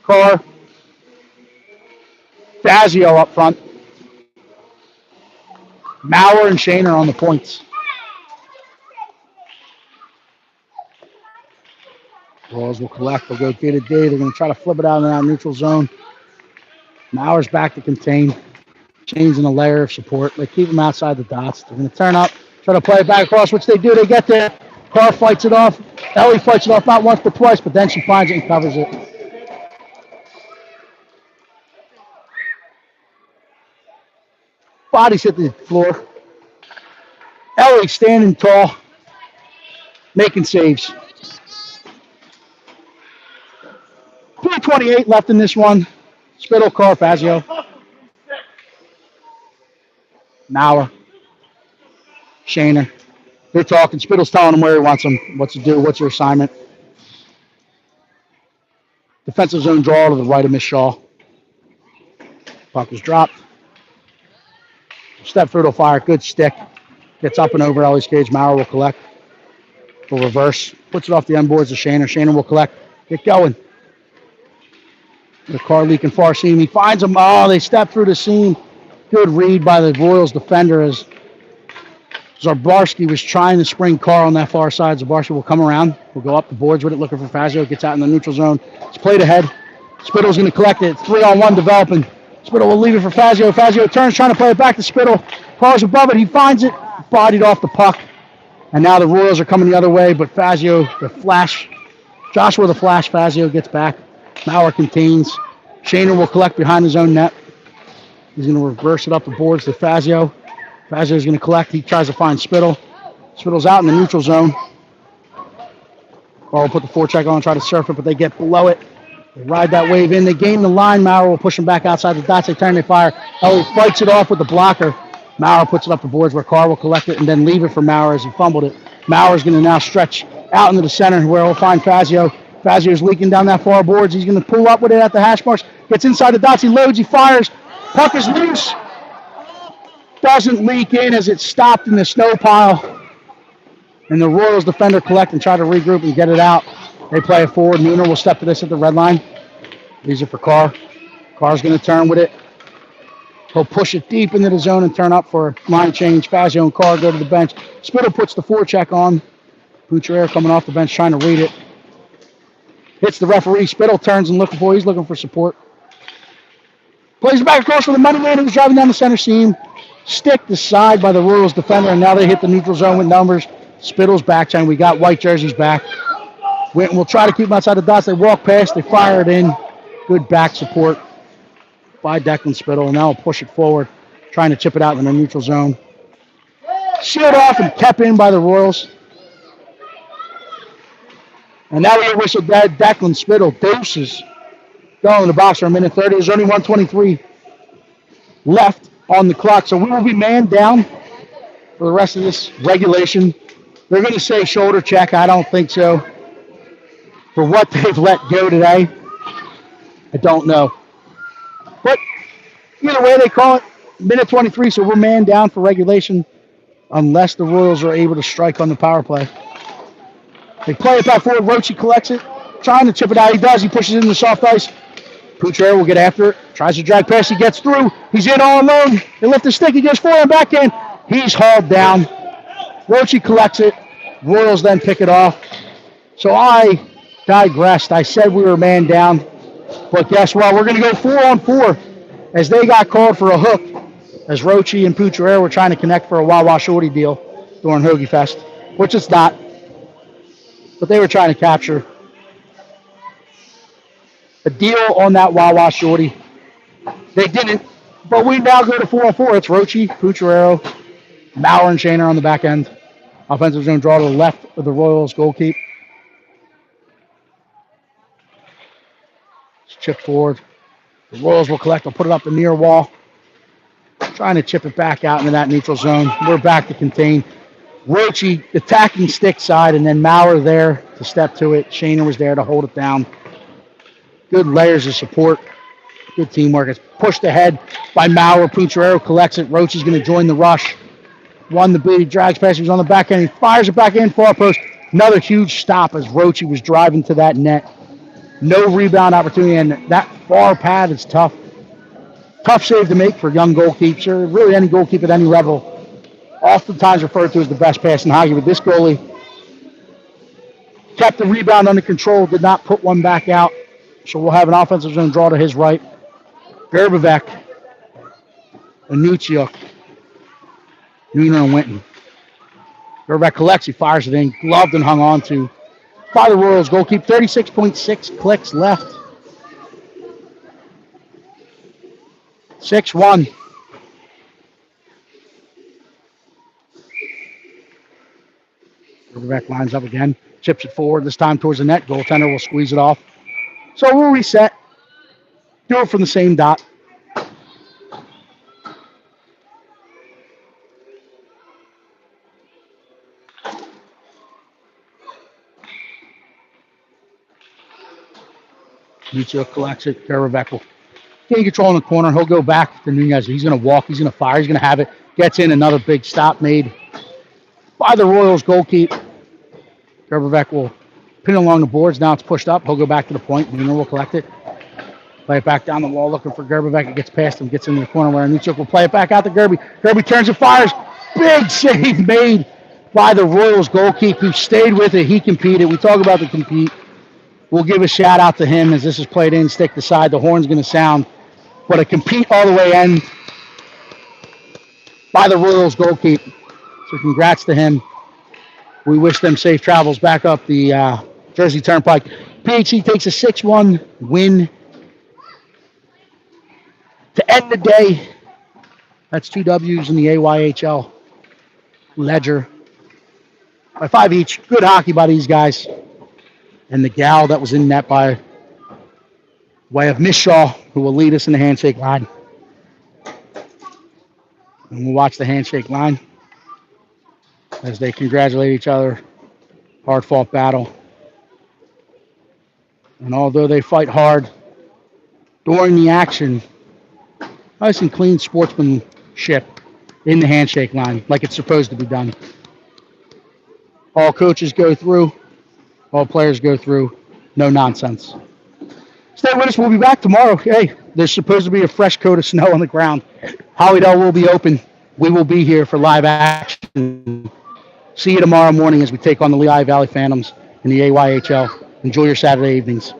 Carr, Fazio up front. Maurer and Shaner on the points. Royals will collect. They'll go day to day. They're going to try to flip it out in that neutral zone. Maurer's back to contain. Changing a layer of support. They keep them outside the dots. They're going to turn up, try to play it back across, which they do. They get there. Carr fights it off. Ellie fights it off not once but twice, but then she finds it and covers it. Bodies hit the floor. Ellie standing tall, making saves. 3:28 left in this one. Spittle, Carr, Fazio. Maurer. Shaner. They're talking. Spittle's telling him where he wants him, what to do, what's your assignment. Defensive zone draw to the right of Miss Shaw. Puck is dropped. Step through to fire. Good stick. Gets up and over Ellie's cage. Maurer will collect. Will reverse. Puts it off the end boards to Shaner. Shaner will collect. Get going. The car leaking far seam. He finds them. Oh, they step through the seam. Good read by the Royals defender as Zarbarski was trying to spring Carr on that far side. Zarbarski will come around. Will go up the boards with it, looking for Fazio. Gets out in the neutral zone. It's played ahead. Spittle's going to collect it. 3-on-1 developing. Spittle will leave it for Fazio. Fazio turns, trying to play it back to Spittle. Carr's above it. He finds it. Bodied off the puck. And now the Royals are coming the other way, but Fazio, the flash. Joshua the flash. Fazio gets back. Maurer contains. Shaner will collect behind his own net. He's going to reverse it up the boards to Fazio. Fazio's going to collect. He tries to find Spittle. Spittle's out in the neutral zone. Carr will put the forecheck on, try to surf it, but they get below it. They ride that wave in. They gain the line. Maurer will push him back outside the dots. They turn, they fire. Ellie fights it off with the blocker. Maurer puts it up the boards where Carr will collect it and then leave it for Maurer as he fumbled it. Maurer's going to now stretch out into the center where he'll find Fazio. Fazio's leaking down that far boards. He's going to pull up with it at the hash marks. Gets inside the dots. He loads. He fires. Puck is loose. Doesn't leak in as it's stopped in the snow pile. And the Royals defender collect and try to regroup and get it out. They play it forward. Nooner will step to this at the red line. Leaves it for Carr. Carr's going to turn with it. He'll push it deep into the zone and turn up for a line change. Fazio and Carr go to the bench. Spittle puts the forecheck on. Boucher coming off the bench trying to read it. Hits the referee. Spittle turns and he's looking for support. Plays it back across for the money man who's driving down the center seam. Stick to side by the Royals defender, and now they hit the neutral zone with numbers. Spittle's back time. We got white jerseys back. Winton will try to keep them outside the dots. They walk past. They fire it in. Good back support by Declan Spittle. And now he'll push it forward, trying to chip it out in the neutral zone. Sealed off and kept in by the Royals. And now we get whistled dead. Declan Spittle doses. Going in the box for a minute 30. There's only 1:23 left on the clock. So we will be man down for the rest of this regulation. They're going to say shoulder check. I don't think so. For what they've let go today, I don't know. But either way, they call it minute 23, so we're man down for regulation unless the Royals are able to strike on the power play. They play it back forward. Roche collects it, trying to chip it out. He does. He pushes it in the soft ice. Poutrier will get after it. Tries to drag past. He gets through. He's in all alone. They lift the stick. He goes forward and backhand. He's hauled down. Roche collects it. Royals then pick it off. So I digressed. I said we were man down. But guess what? We're going to go 4-on-4 as they got called for a hook as Roche and Poutrier were trying to connect for a Wawa Shorty deal during Hoagie Fest, which it's not. But they were trying to capture a deal on that Wawa Shorty. They didn't, but we now go to 4-on-4. It's Roche, Poutrier, Maurer, and Shaner on the back end. Offensive zone draw to the left of the Royals goalkeeper. Chip forward. The Royals will collect. They'll put it up the near wall. Trying to chip it back out into that neutral zone. We're back to contain. Roche attacking stick side, and then Maurer there to step to it. Shaner was there to hold it down. Good layers of support. Good teamwork. It's pushed ahead by Maurer. Poutrier collects it. Roche is going to join the rush. Won the beat. He drags past. He was on the back end. He fires it back in. Far post. Another huge stop as Roche was driving to that net. No rebound opportunity, and that far pad is tough. Tough save to make for young goalkeepers, or really any goalkeeper at any level. Oftentimes referred to as the best pass in hockey, but this goalie kept the rebound under control, did not put one back out. So we'll have an offensive zone draw to his right. Gerbevec, Anucciuk, Nooner, and Winton. Gerbevec collects, he fires it in, gloved and hung on to by the Royals goalkeeper. 36.6 clicks left. 6-1. Gerbevec lines up again, chips it forward, this time towards the net. Goaltender will squeeze it off. So we'll reset. Do it from the same dot. Anucciuk collects it. Gerbevec will gain control in the corner. He'll go back to Nunez. He's going to walk. He's going to fire. He's going to have it. Gets in. Another big stop made by the Royals goalkeeper. Gerbevec will pin it along the boards. Now it's pushed up. He'll go back to the point. Nooner will collect it. Play it back down the wall looking for Gerbevec. It gets past him. Gets into the corner where Anucciuk will play it back out to Gerby. Gerby turns and fires. Big save made by the Royals goalkeeper who stayed with it. He competed. We talk about the compete. We'll give a shout out to him as this is played in, stick to side. The horn's going to sound. But a compete all the way in by the Royals goalkeeper. So congrats to him. We wish them safe travels back up the Jersey Turnpike. PHC takes a 6-1 win to end the day. That's 2 W's in the AYHL ledger by 5 each. Good hockey by these guys. And the gal that was in net by way of Miss Shaw, who will lead us in the handshake line. And we'll watch the handshake line as they congratulate each other. Hard fought battle. And although they fight hard during the action, nice and clean sportsmanship in the handshake line, like it's supposed to be done. All coaches go through, all players go through, no nonsense. Stay with us. We'll be back tomorrow. Hey, there's supposed to be a fresh coat of snow on the ground. Hollydale will be open. We will be here for live action. See you tomorrow morning as we take on the Lehigh Valley Phantoms in the AYHL. Enjoy your Saturday evenings.